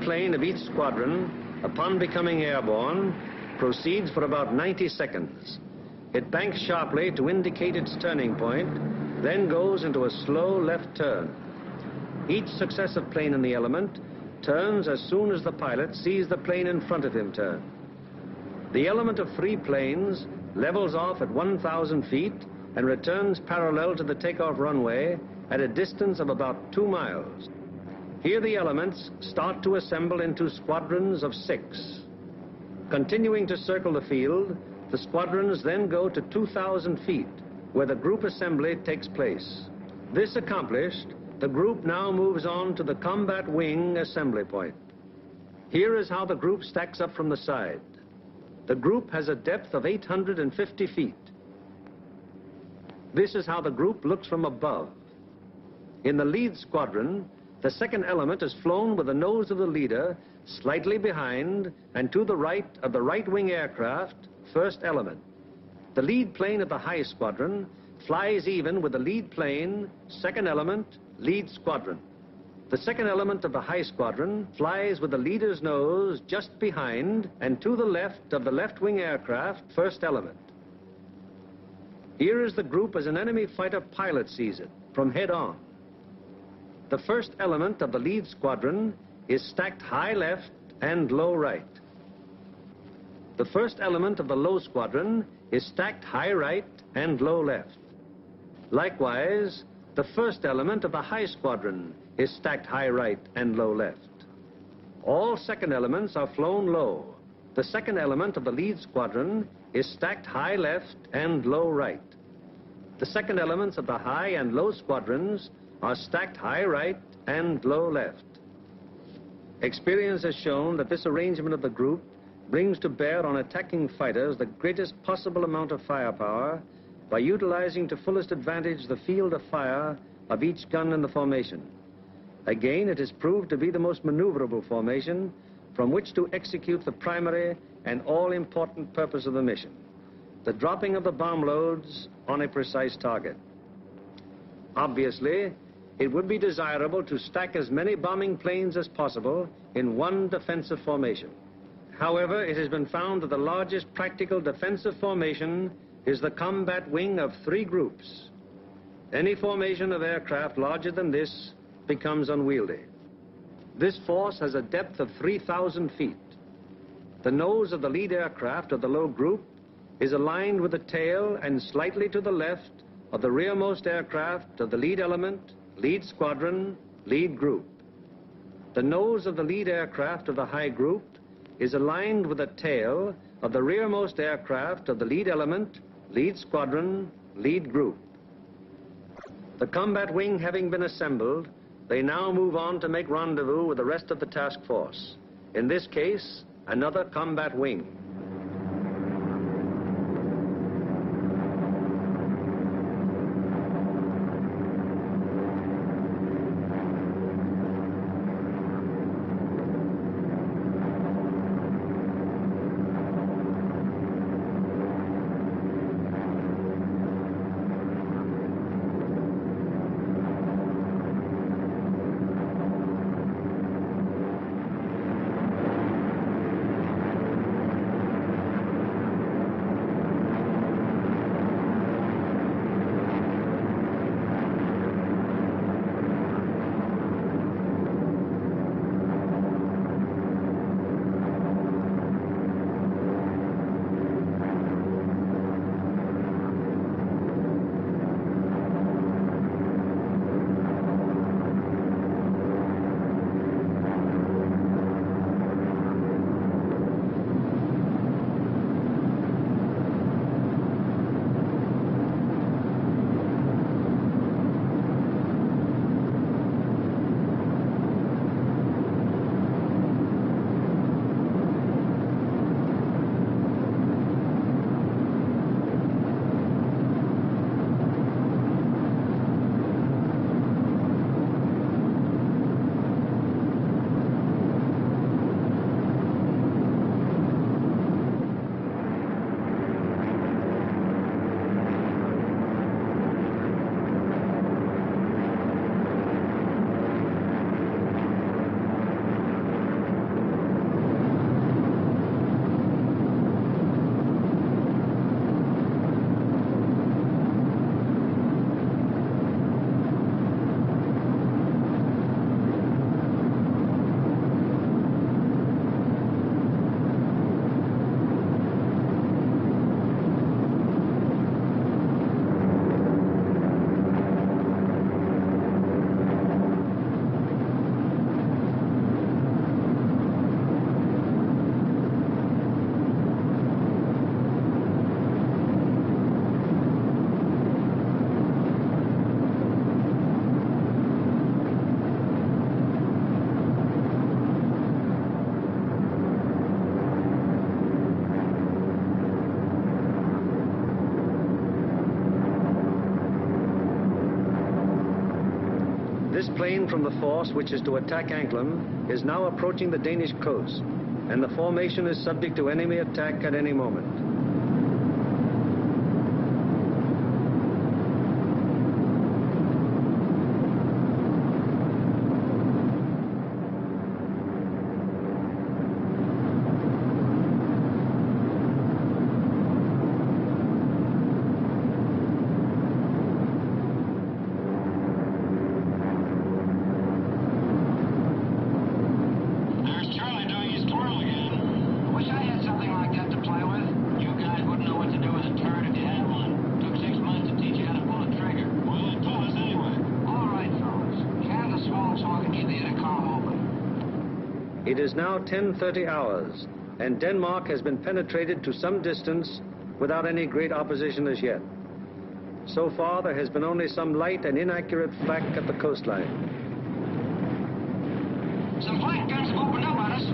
plane of each squadron, upon becoming airborne, proceeds for about 90 seconds. It banks sharply to indicate its turning point, then goes into a slow left turn. Each successive plane in the element turns as soon as the pilot sees the plane in front of him turn. The element of 3 planes levels off at 1,000 feet and returns parallel to the takeoff runway at a distance of about 2 miles. Here the elements start to assemble into squadrons of 6. Continuing to circle the field, the squadrons then go to 2,000 feet, where the group assembly takes place. This accomplished, the group now moves on to the combat wing assembly point. Here is how the group stacks up from the side. The group has a depth of 850 feet. This is how the group looks from above. In the lead squadron, the second element is flown with the nose of the leader slightly behind and to the right of the right wing aircraft, first element. The lead plane of the high squadron flies even with the lead plane, second element, lead squadron. The second element of the high squadron flies with the leader's nose just behind and to the left of the left wing aircraft, first element. Here is the group as an enemy fighter pilot sees it, from head on. The first element of the lead squadron is stacked high left and low right. The first element of the low squadron is stacked high right and low left. Likewise, the first element of the high squadron is stacked high right and low left. All second elements are flown low. The second element of the lead squadron is stacked high left and low right. The second elements of the high and low squadrons are stacked high right and low left. Experience has shown that this arrangement of the group brings to bear on attacking fighters the greatest possible amount of firepower by utilizing to fullest advantage the field of fire of each gun in the formation. Again, it is proved to be the most maneuverable formation from which to execute the primary and all-important purpose of the mission, the dropping of the bomb loads on a precise target. Obviously, it would be desirable to stack as many bombing planes as possible in one defensive formation. However, it has been found that the largest practical defensive formation is the combat wing of 3 groups. Any formation of aircraft larger than this becomes unwieldy. This force has a depth of 3,000 feet. The nose of the lead aircraft of the low group is aligned with the tail and slightly to the left of the rearmost aircraft of the lead element, lead squadron, lead group. The nose of the lead aircraft of the high group is aligned with the tail of the rearmost aircraft of the lead element, lead squadron, lead group. The combat wing having been assembled, they now move on to make rendezvous with the rest of the task force. In this case, another combat wing. This plane from the force which is to attack Anklam is now approaching the Danish coast, and the formation is subject to enemy attack at any moment. It is now 10:30 hours, and Denmark has been penetrated to some distance without any great opposition as yet. So far, there has been only some light and inaccurate flak at the coastline. Some flank guns have opened up on us.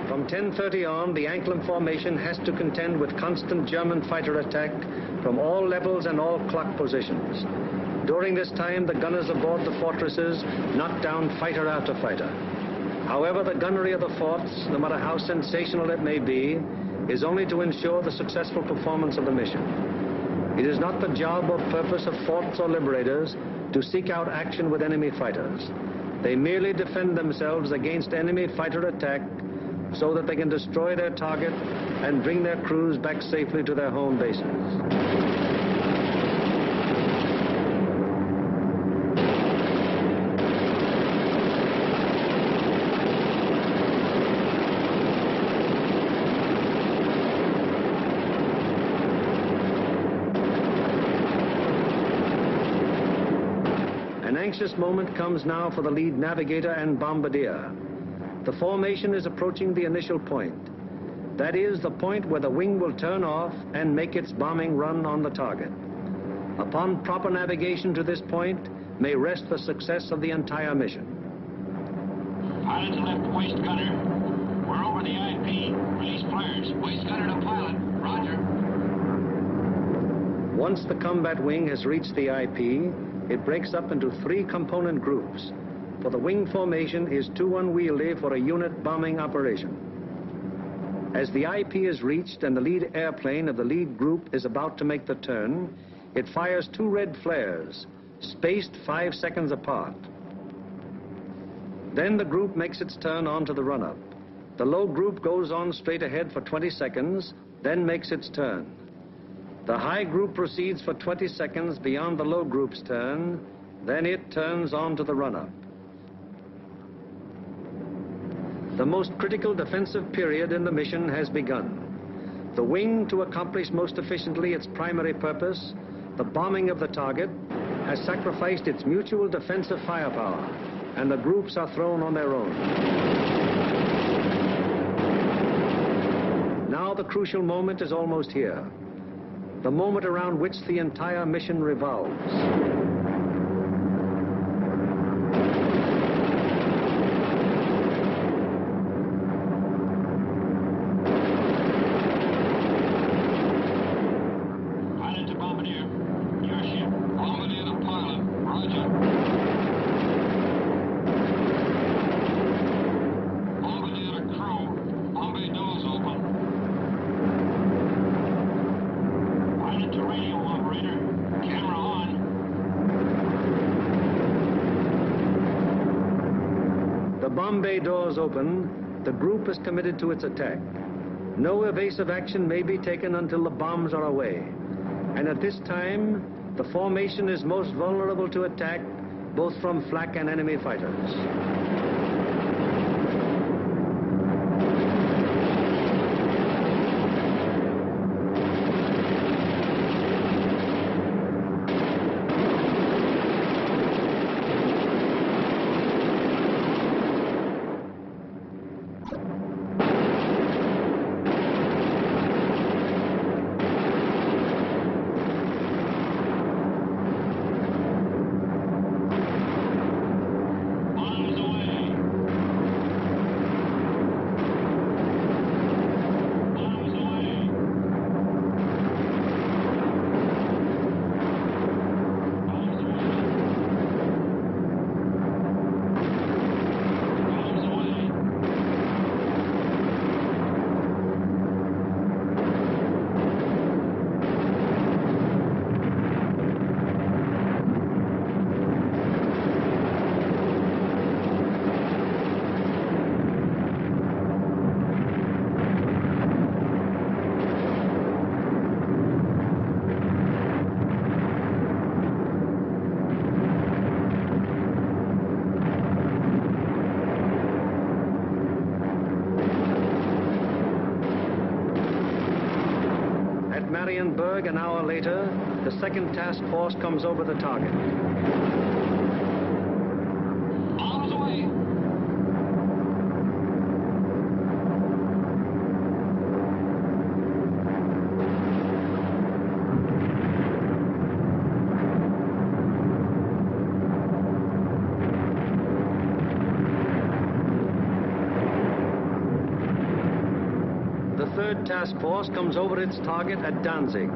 From 10:30 on, the Anklam formation has to contend with constant German fighter attack from all levels and all clock positions. During this time, the gunners aboard the fortresses knock down fighter after fighter. However, the gunnery of the forts, no matter how sensational it may be, is only to ensure the successful performance of the mission. It is not the job or purpose of forts or liberators to seek out action with enemy fighters. They merely defend themselves against enemy fighter attack so that they can destroy their target and bring their crews back safely to their home bases. An anxious moment comes now for the lead navigator and bombardier. The formation is approaching the initial point. That is the point where the wing will turn off and make its bombing run on the target. Upon proper navigation to this point may rest the success of the entire mission. Pilot to left waist gunner. We're over the IP. Release flares. Waist gunner to pilot. Roger. Once the combat wing has reached the IP, it breaks up into 3 component groups, for the wing formation is too unwieldy for a unit bombing operation. As the IP is reached and the lead airplane of the lead group is about to make the turn, it fires 2 red flares, spaced 5 seconds apart. Then the group makes its turn onto the run-up. The low group goes on straight ahead for 20 seconds, then makes its turn. The high group proceeds for 20 seconds beyond the low group's turn, then it turns on to the run-up. The most critical defensive period in the mission has begun. The wing, to accomplish most efficiently its primary purpose, the bombing of the target, has sacrificed its mutual defensive firepower, and the groups are thrown on their own. Now the crucial moment is almost here, the moment around which the entire mission revolves. Bomb bay doors open, the group is committed to its attack. No evasive action may be taken until the bombs are away. And at this time, the formation is most vulnerable to attack, both from flak and enemy fighters. Marienburg, an hour later, the second task force comes over the target. Arms away. The third task force comes over its target at Danzig.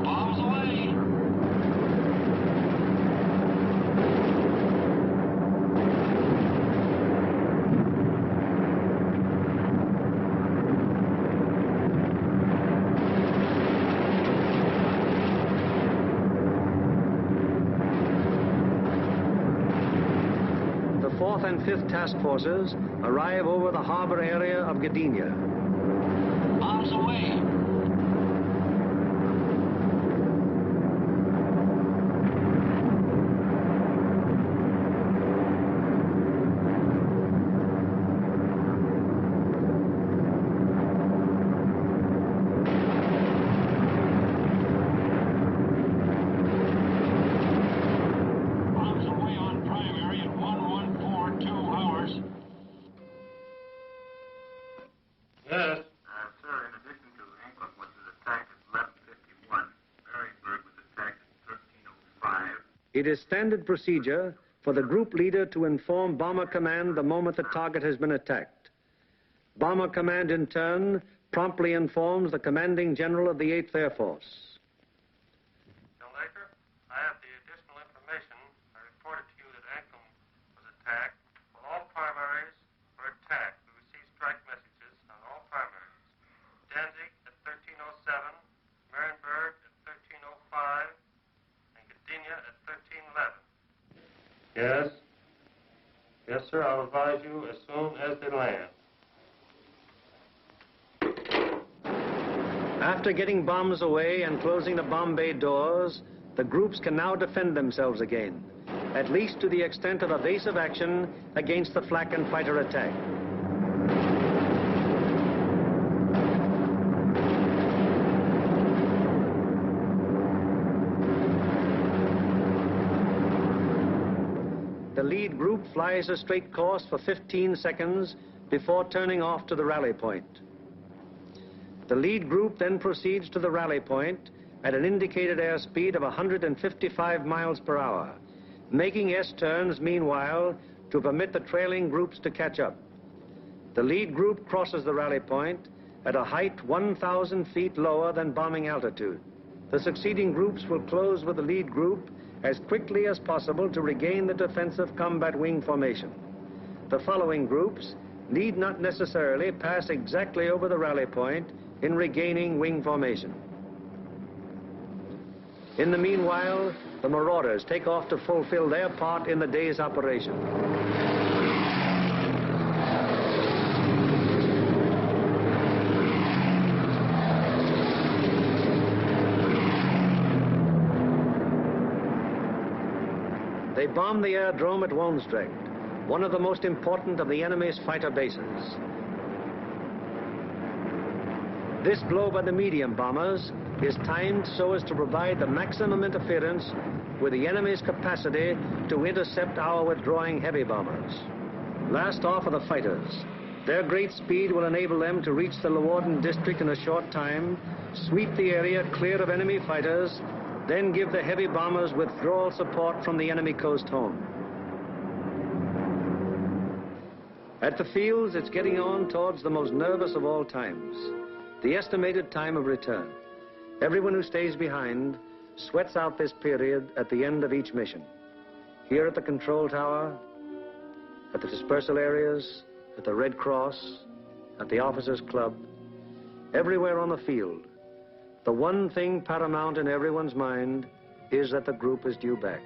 Bombs away. The 4th and 5th task forces arrive over the harbor area of Gdynia. Bombs away. Bombs away on primary at 1142 hours. It is standard procedure for the group leader to inform Bomber Command the moment the target has been attacked. Bomber Command, in turn, promptly informs the commanding general of the 8th Air Force. Bill Laker, I have the additional information. I reported to you that Anklam was attacked. Well, all primaries were attacked. We received strike messages on all primaries. Danzig at 1307, Marienburg at 1305, and Gdynia at 1311. Yes? Yes, sir. I'll advise you as soon as they land. After getting bombs away and closing the bomb bay doors, the groups can now defend themselves again, at least to the extent of evasive action against the flak and fighter attack. The lead group flies a straight course for 15 seconds before turning off to the rally point. The lead group then proceeds to the rally point at an indicated airspeed of 155 miles per hour, making S-turns meanwhile to permit the trailing groups to catch up. The lead group crosses the rally point at a height 1,000 feet lower than bombing altitude. The succeeding groups will close with the lead group as quickly as possible to regain the defensive combat wing formation. The following groups need not necessarily pass exactly over the rally point in regaining wing formation. In the meanwhile, the marauders take off to fulfill their part in the day's operation. They bomb the aerodrome at Woensdrecht, one of the most important of the enemy's fighter bases. This blow by the medium bombers is timed so as to provide the maximum interference with the enemy's capacity to intercept our withdrawing heavy bombers. Last off are the fighters. Their great speed will enable them to reach the Leeuwarden district in a short time, sweep the area clear of enemy fighters, then give the heavy bombers withdrawal support from the enemy coast home. At the fields, it's getting on towards the most nervous of all times, the estimated time of return. Everyone who stays behind sweats out this period at the end of each mission. Here at the control tower, at the dispersal areas, at the Red Cross, at the officers' club, everywhere on the field, the one thing paramount in everyone's mind is that the group is due back.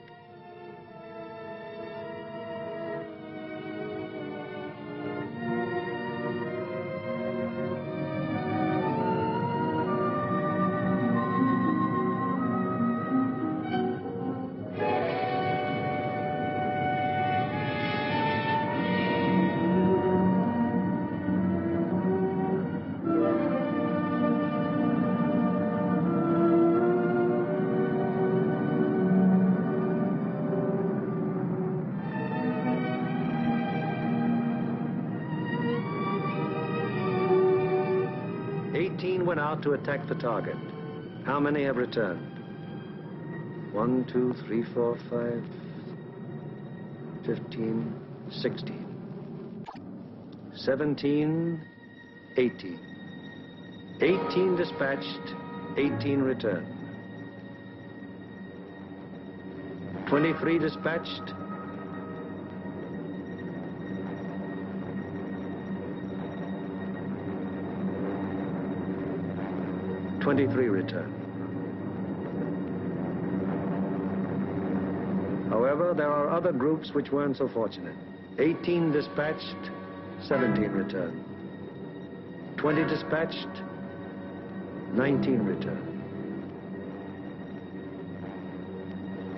Went out to attack the target. How many have returned? 1, 2, 3, 4, 5, 15, 16, 17, 18. 18 dispatched, 18 returned. 23 dispatched, 23 returned. However, there are other groups which weren't so fortunate. 18 dispatched, 17 returned. 20 dispatched, 19 returned.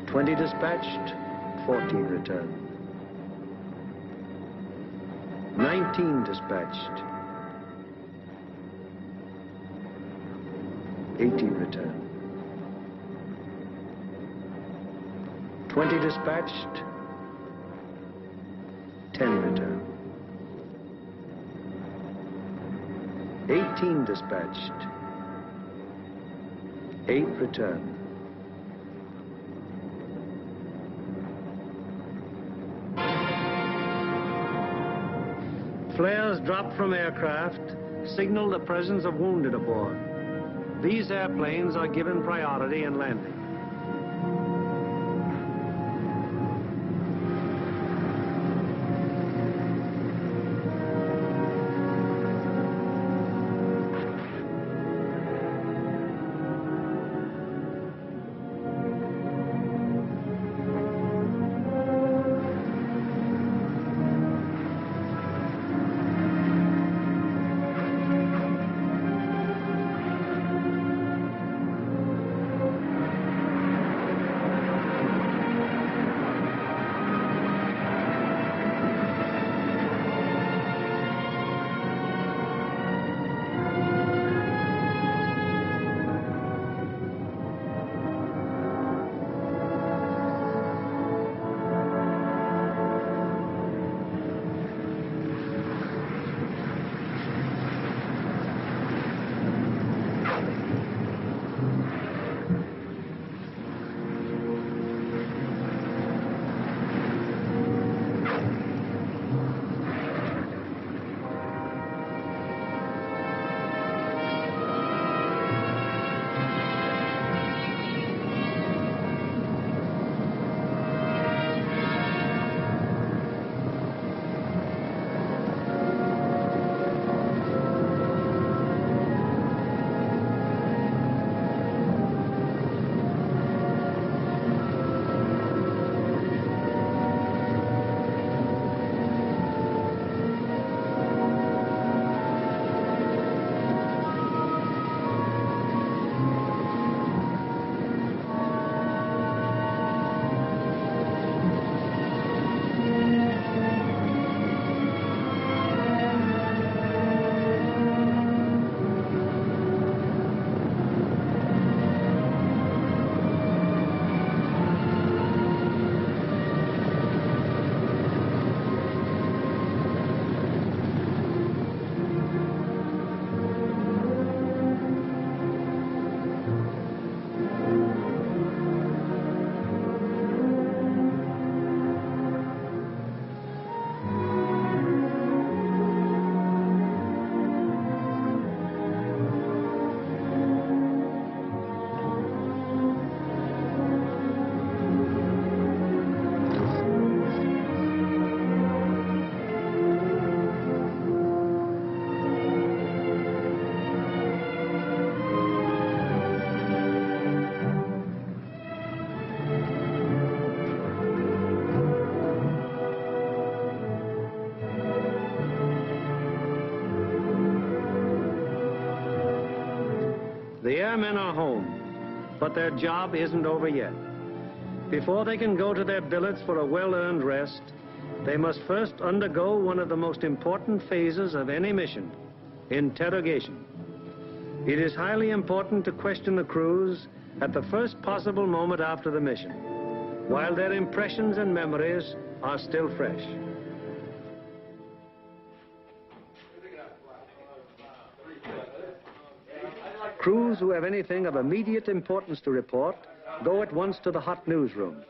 20 dispatched, 14 returned. 19 dispatched, 18 returned. 20 dispatched, 10 returned. 18 dispatched, 8 returned. Flares dropped from aircraft signal the presence of wounded aboard. These airplanes are given priority in landing. The airmen are home, but their job isn't over yet. Before they can go to their billets for a well-earned rest, they must first undergo one of the most important phases of any mission, interrogation. It is highly important to question the crews at the first possible moment after the mission, while their impressions and memories are still fresh. Crews who have anything of immediate importance to report go at once to the hot newsroom.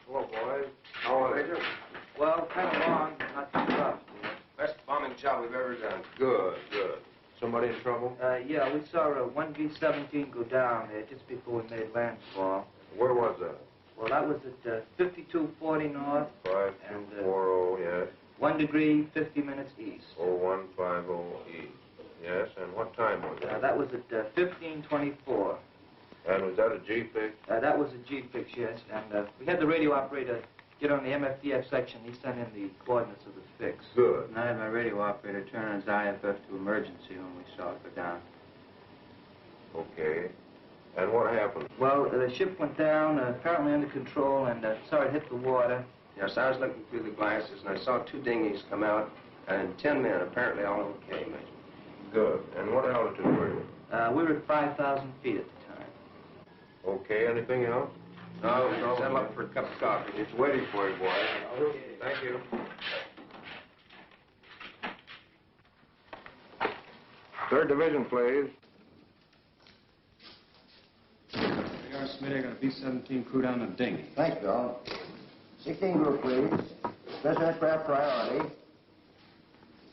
Hello, boys. How are they doing? Well, kind of long, not too rough. Best bombing job we've ever done. Good, good. Somebody in trouble? Yeah, we saw a 1B-17 go down there just before we made landfall. Where was that? Well, that was at 5240 north. 5240, yes. 1 degree, 50 minutes east. 0150 east. Yes, and what time was it? That was at 1524. And was that a G-fix? That was a G-fix, yes. And we had the radio operator get on the MFDF section. He sent in the coordinates of the fix. Good. And I had my radio operator turn on his IFF to emergency when we saw it go down. Okay. And what happened? Well, the ship went down, apparently under control, and saw it hit the water. Yes, I was looking through the glasses, and I saw 2 dinghies come out, and 10 men, apparently all okay, Major. Good. And what altitude were you? We were at 5,000 feet at the time. Okay. Anything else? No, settle up for a cup of coffee. It's waiting for you, boys. Thank you. Third Division, please. We are, Smitty. I got a B-17 crew down the dinghy. Thanks, Bill. 16 group, please. Special aircraft priority.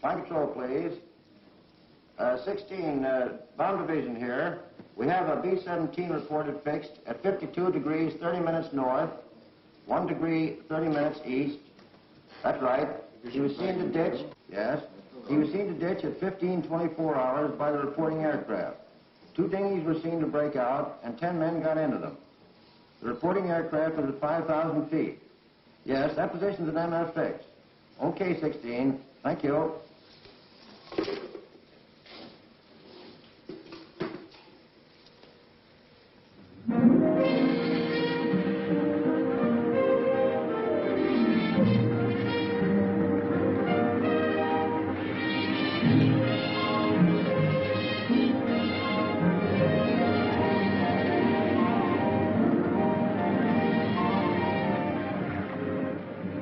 Flight control, please. 16, bomb division here. We have a B-17 reported fixed at 52 degrees, 30 minutes north, 1 degree, 30 minutes east. That's right. He was seen to ditch, yes. He was seen to ditch at 15:24 hours by the reporting aircraft. 2 dinghies were seen to break out, and 10 men got into them. The reporting aircraft was at 5,000 feet. Yes, that position's an MF fixed. Okay, 16. Thank you.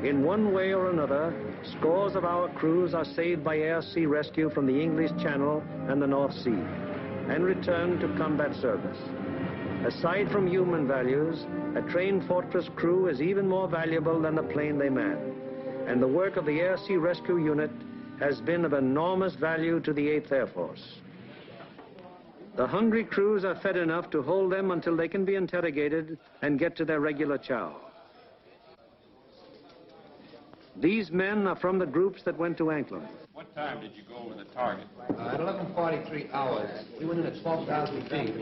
In one way or another, scores of our crews are saved by air-sea rescue from the English Channel and the North Sea and returned to combat service. Aside from human values, a trained fortress crew is even more valuable than the plane they man. And the work of the air-sea rescue unit has been of enormous value to the 8th Air Force. The hungry crews are fed enough to hold them until they can be interrogated and get to their regular chow. These men are from the groups that went to Anklam. What time did you go over the target? At 11:43 hours. We went in at 12,000 feet.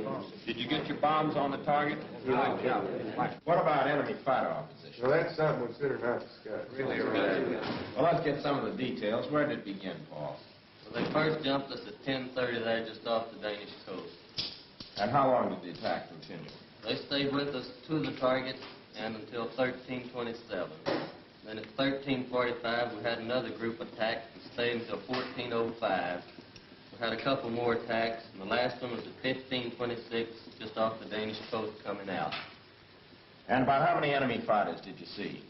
Did you get your bombs on the target? Yeah. What about enemy fighter opposition? Well, that's something we consider not discussed. Really? Well, let's get some of the details. Where did it begin, Paul? Well, they first jumped us at 10:30 there just off the Danish coast. And how long did the attack continue? They stayed with us to the target and until 13:27. Then at 13:45, we had another group attack and stayed until 14:05. We had a couple more attacks, and the last one was at 15:26, just off the Danish coast coming out. And about how many enemy fighters did you see?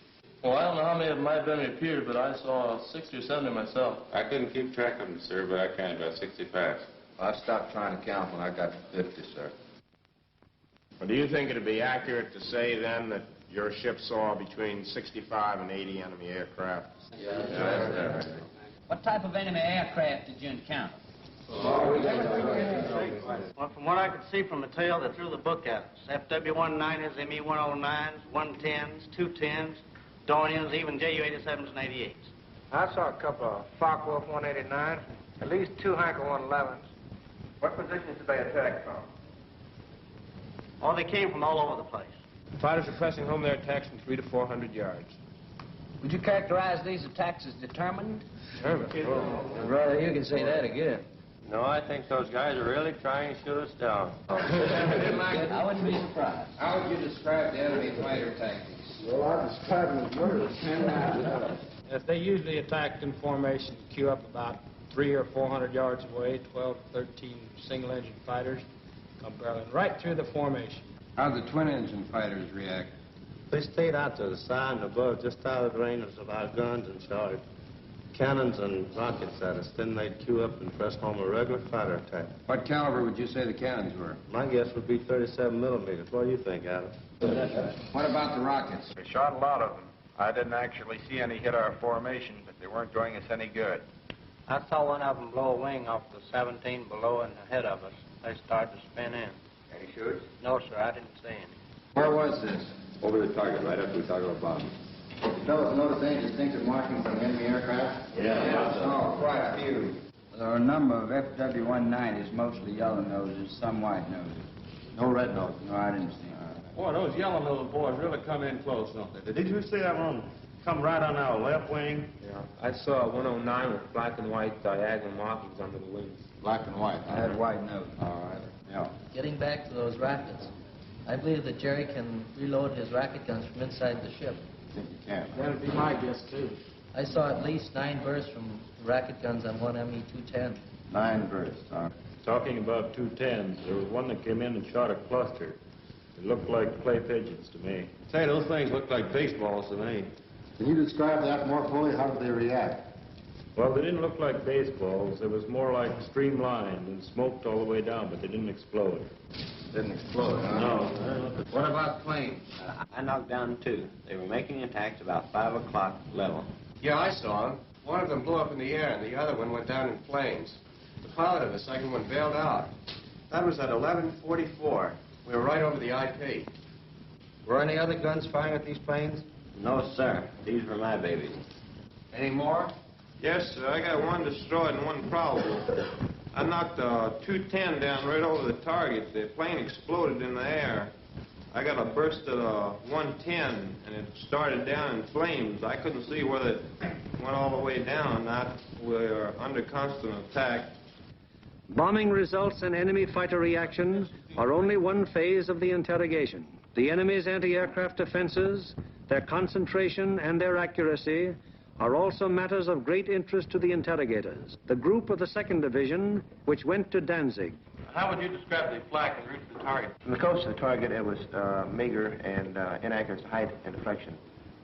Well, I don't know how many of them might have been repeated, but I saw 60 or 70 myself. I couldn't keep track of them, sir, but I counted about 65. I stopped trying to count when I got to 50, sir. Well, do you think it'd be accurate to say, then, that your ship saw between 65 and 80 enemy aircraft? Yeah. What type of enemy aircraft did you encounter? Well, from what I could see from the tail, they threw the book at us. FW-19s, ME-109s, 110s, 210s, Dorniers, even Ju-87s and 88s. I saw a couple of Focke-Wulf 189s, at least 2 Heinkel 111s. What positions did they attack from? Oh, they came from all over the place. Fighters are pressing home their attacks from 300 to 400 yards. Would you characterize these attacks as determined? Determined? Brother, you can say that again. No, I think those guys are really trying to shoot us down. I wouldn't be surprised. How would you describe the enemy fighter tactics? Well, I describe them as murderous. Yes, they usually attacked in formation, queue up about 300 or 400 yards away, 12 to 13 single-engine fighters, come barreling right through the formation. How'd the twin-engine fighters react? They stayed out to the side and above, just out of the range of our guns, and shot cannons and rockets at us. Then they'd queue up and press home a regular fighter attack. What caliber would you say the cannons were? My guess would be 37 millimeters. What do you think, Adam? What about the rockets? We shot a lot of them. I didn't actually see any hit our formation, but they weren't doing us any good. I saw one of them blow a wing off the 17 below and ahead of us. They started to spin in. Any shooters? No, sir, I didn't see any. Where was this? Over the target, right after we talked about bombs. Fellas, notice any distinctive markings on enemy aircraft? Oh, quite a few. There are a number of FW-19s, mostly yellow noses, some white noses. No red nose. No, I didn't see them. Boy, those yellow-nosed boys really come in close, don't they? Did you see that one come right on our left wing? Yeah, I saw a 109 with black and white diagonal markings under the wings. Black and white. I had white nose. All right. Yeah. Getting back to those rockets, I believe that Jerry can reload his rocket guns from inside the ship. I think you can. That'd be my guess, too. I saw at least 9 bursts from rocket guns on one ME-210. 9 bursts, huh? Talking about 210s, there was one that came in and shot a cluster. It looked like clay pigeons to me. Say, those things look like baseballs to me. Can you describe that more fully? How did they react? Well, they didn't look like baseballs. It was more like streamlined and smoked all the way down, but they didn't explode. Didn't explode, huh? No. What about planes? I knocked down 2. They were making attacks about 5 o'clock level. Yeah, I saw them. One of them blew up in the air, and the other one went down in flames. The pilot of the second one bailed out. That was at 11:44. We were right over the IP. Were any other guns firing at these planes? No, sir. These were my babies. Any more? Yes, sir. I got one destroyed and one probable. I knocked a 210 down right over the target. The plane exploded in the air. I got a burst at a 110, and it started down in flames. I couldn't see whether it went all the way down or not. We were under constant attack. Bombing results and enemy fighter reaction are only one phase of the interrogation. The enemy's anti-aircraft defenses, their concentration and their accuracy are also matters of great interest to the interrogators. The group of the 2nd Division, which went to Danzig. How would you describe the flak en route to the target? From the coast to the target, it was meager and inaccurate as to height and deflection.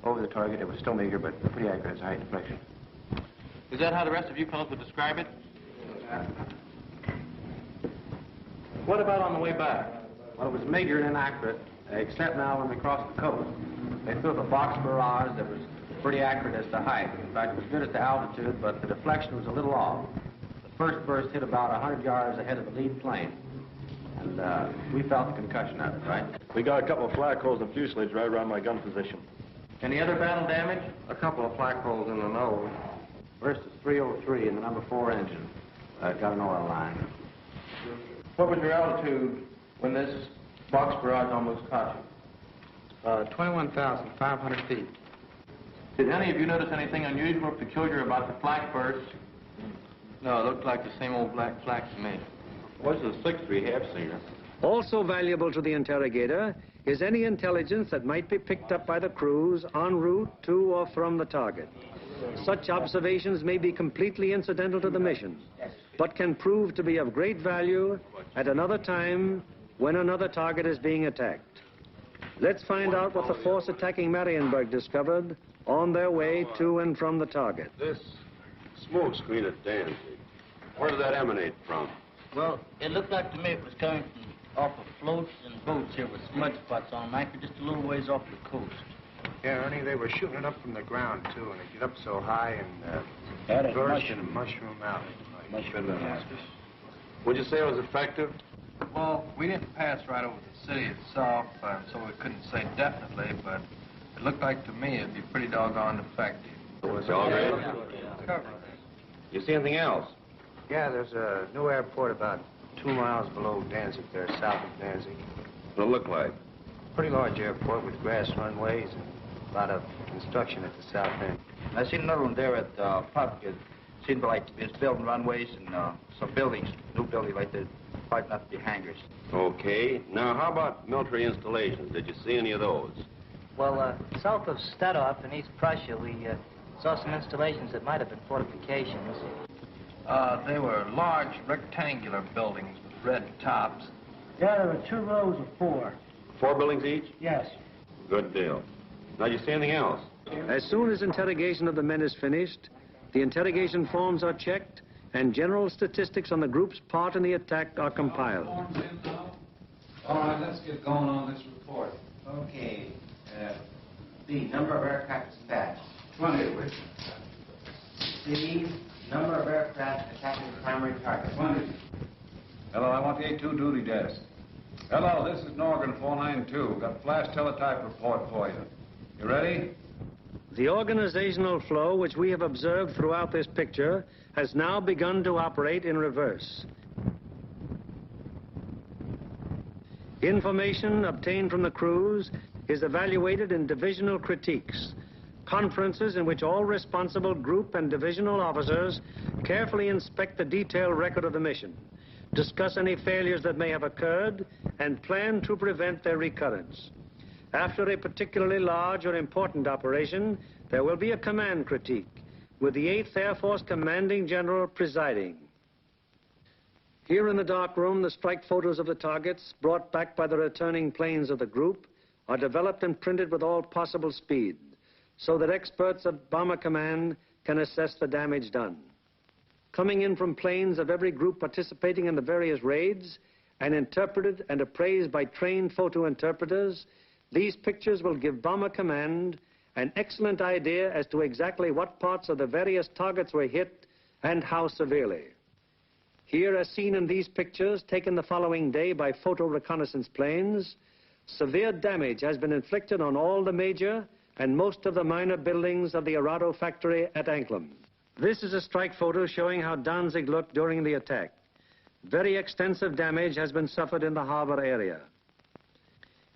Over the target, it was still meager, but pretty accurate as to height and deflection. Is that how the rest of you fellows would describe it? What about on the way back? Well, it was meager and inaccurate, except now when we crossed the coast. They threw up a box barrage that was pretty accurate as to height. In fact, it was good as to altitude, but the deflection was a little off. The first burst hit about 100 yards ahead of the lead plane. And we felt the concussion of it, right? We got a couple of flak holes in the fuselage right around my gun position. Any other battle damage? A couple of flak holes in the nose. First is 303 in the number 4 engine. Got an oil line. What was your altitude when this box barrage almost caught you? 21,500 feet. Did any of you notice anything unusual or peculiar about the flak bursts? No, it looked like the same old black flak to me. What's the 6th we have seen? Also valuable to the interrogator is any intelligence that might be picked up by the crews en route to or from the target. Such observations may be completely incidental to the mission, but can prove to be of great value at another time when another target is being attacked. Let's find out what the force attacking Marienburg discovered on their way to and from the target. This smoke screen at Danzig, where did that emanate from? Well, it looked like to me it was coming from off of floats and boats here with smudge spots on them, anchored just a little ways off the coast. Yeah, Ernie, they were shooting it up from the ground, too, and it get up so high and That is burst and mushroom out. Would you say it was effective? Well, we didn't pass right over the city itself, so we couldn't say definitely, but it looked like to me it'd be pretty doggone effective. It's all right. You see anything else? Yeah, there's a new airport about 2 miles below Danzig there, south of Danzig. What'd it look like? Pretty large airport with grass runways and a lot of construction at the south end. I seen another one there at Puck. It seemed like it's building runways and some buildings, new buildings like they're quite enough to be hangars. Okay. Now, how about military installations? Did you see any of those? Well, south of Stadthof in East Prussia, we saw some installations that might have been fortifications. They were large rectangular buildings with red tops. Yeah, there were 2 rows of 4. 4 buildings each? Yes. Good deal. Now, did you see anything else? As soon as interrogation of the men is finished, the interrogation forms are checked and general statistics on the group's part in the attack are compiled. All right, let's get going on this report. Okay. B, number of aircraft dispatched. 20. C, number of aircraft attacking the primary target. 20. Hello, I want the A2 duty desk. Hello, this is Norgan 492. Got a flash teletype report for you. You ready? The organizational flow which we have observed throughout this picture has now begun to operate in reverse. Information obtained from the crews is evaluated in divisional critiques, conferences in which all responsible group and divisional officers carefully inspect the detailed record of the mission, discuss any failures that may have occurred, and plan to prevent their recurrence. After a particularly large or important operation, there will be a command critique, with the 8th Air Force Commanding General presiding. Here in the dark room, the strike photos of the targets brought back by the returning planes of the group are developed and printed with all possible speed, so that experts of Bomber Command can assess the damage done. Coming in from planes of every group participating in the various raids, and interpreted and appraised by trained photo interpreters, these pictures will give Bomber Command an excellent idea as to exactly what parts of the various targets were hit and how severely. Here, as seen in these pictures taken the following day by photo reconnaissance planes, severe damage has been inflicted on all the major and most of the minor buildings of the Arado factory at Anklam. This is a strike photo showing how Danzig looked during the attack. Very extensive damage has been suffered in the harbor area.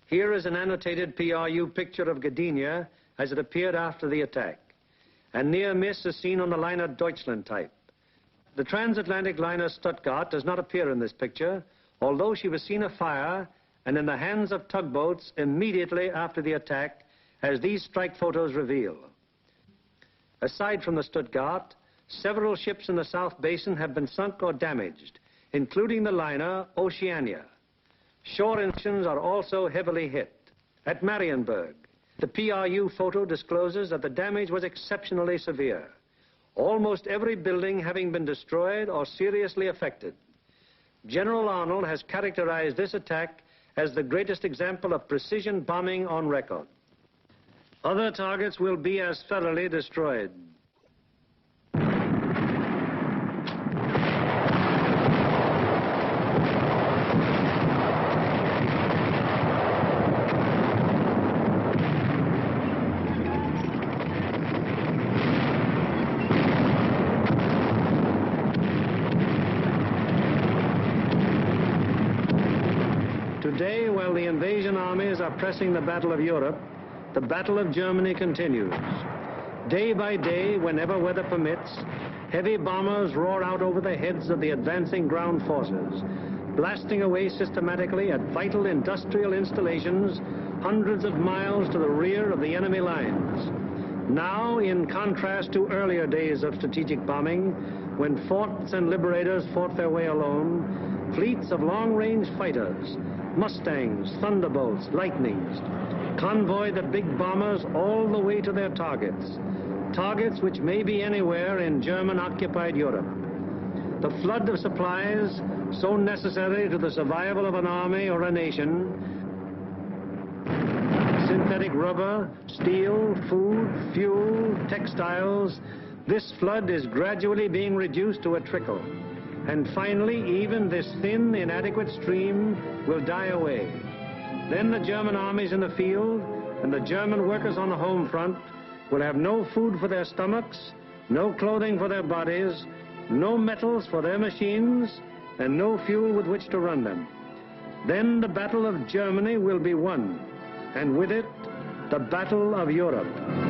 Here is an annotated PRU picture of Gdynia as it appeared after the attack. A near miss is seen on the liner Deutschland type. The transatlantic liner Stuttgart does not appear in this picture, although she was seen afire and in the hands of tugboats immediately after the attack, as these strike photos reveal. Aside from the Stuttgart, several ships in the South Basin have been sunk or damaged, including the liner Oceania. Shore engines are also heavily hit. At Marienburg, the PRU photo discloses that the damage was exceptionally severe, almost every building having been destroyed or seriously affected. General Arnold has characterized this attack as the greatest example of precision bombing on record. Other targets will be as thoroughly destroyed. Today, while the invasion armies are pressing the Battle of Europe, the Battle of Germany continues. Day by day, whenever weather permits, heavy bombers roar out over the heads of the advancing ground forces, blasting away systematically at vital industrial installations hundreds of miles to the rear of the enemy lines. Now, in contrast to earlier days of strategic bombing, when forts and liberators fought their way alone, fleets of long-range fighters, Mustangs, Thunderbolts, Lightnings, convoy the big bombers all the way to their targets, targets which may be anywhere in German-occupied Europe. The flood of supplies, so necessary to the survival of an army or a nation, synthetic rubber, steel, food, fuel, textiles, this flood is gradually being reduced to a trickle. And finally, even this thin, inadequate stream will die away. Then the German armies in the field and the German workers on the home front will have no food for their stomachs, no clothing for their bodies, no metals for their machines, and no fuel with which to run them. Then the Battle of Germany will be won, and with it, the Battle of Europe.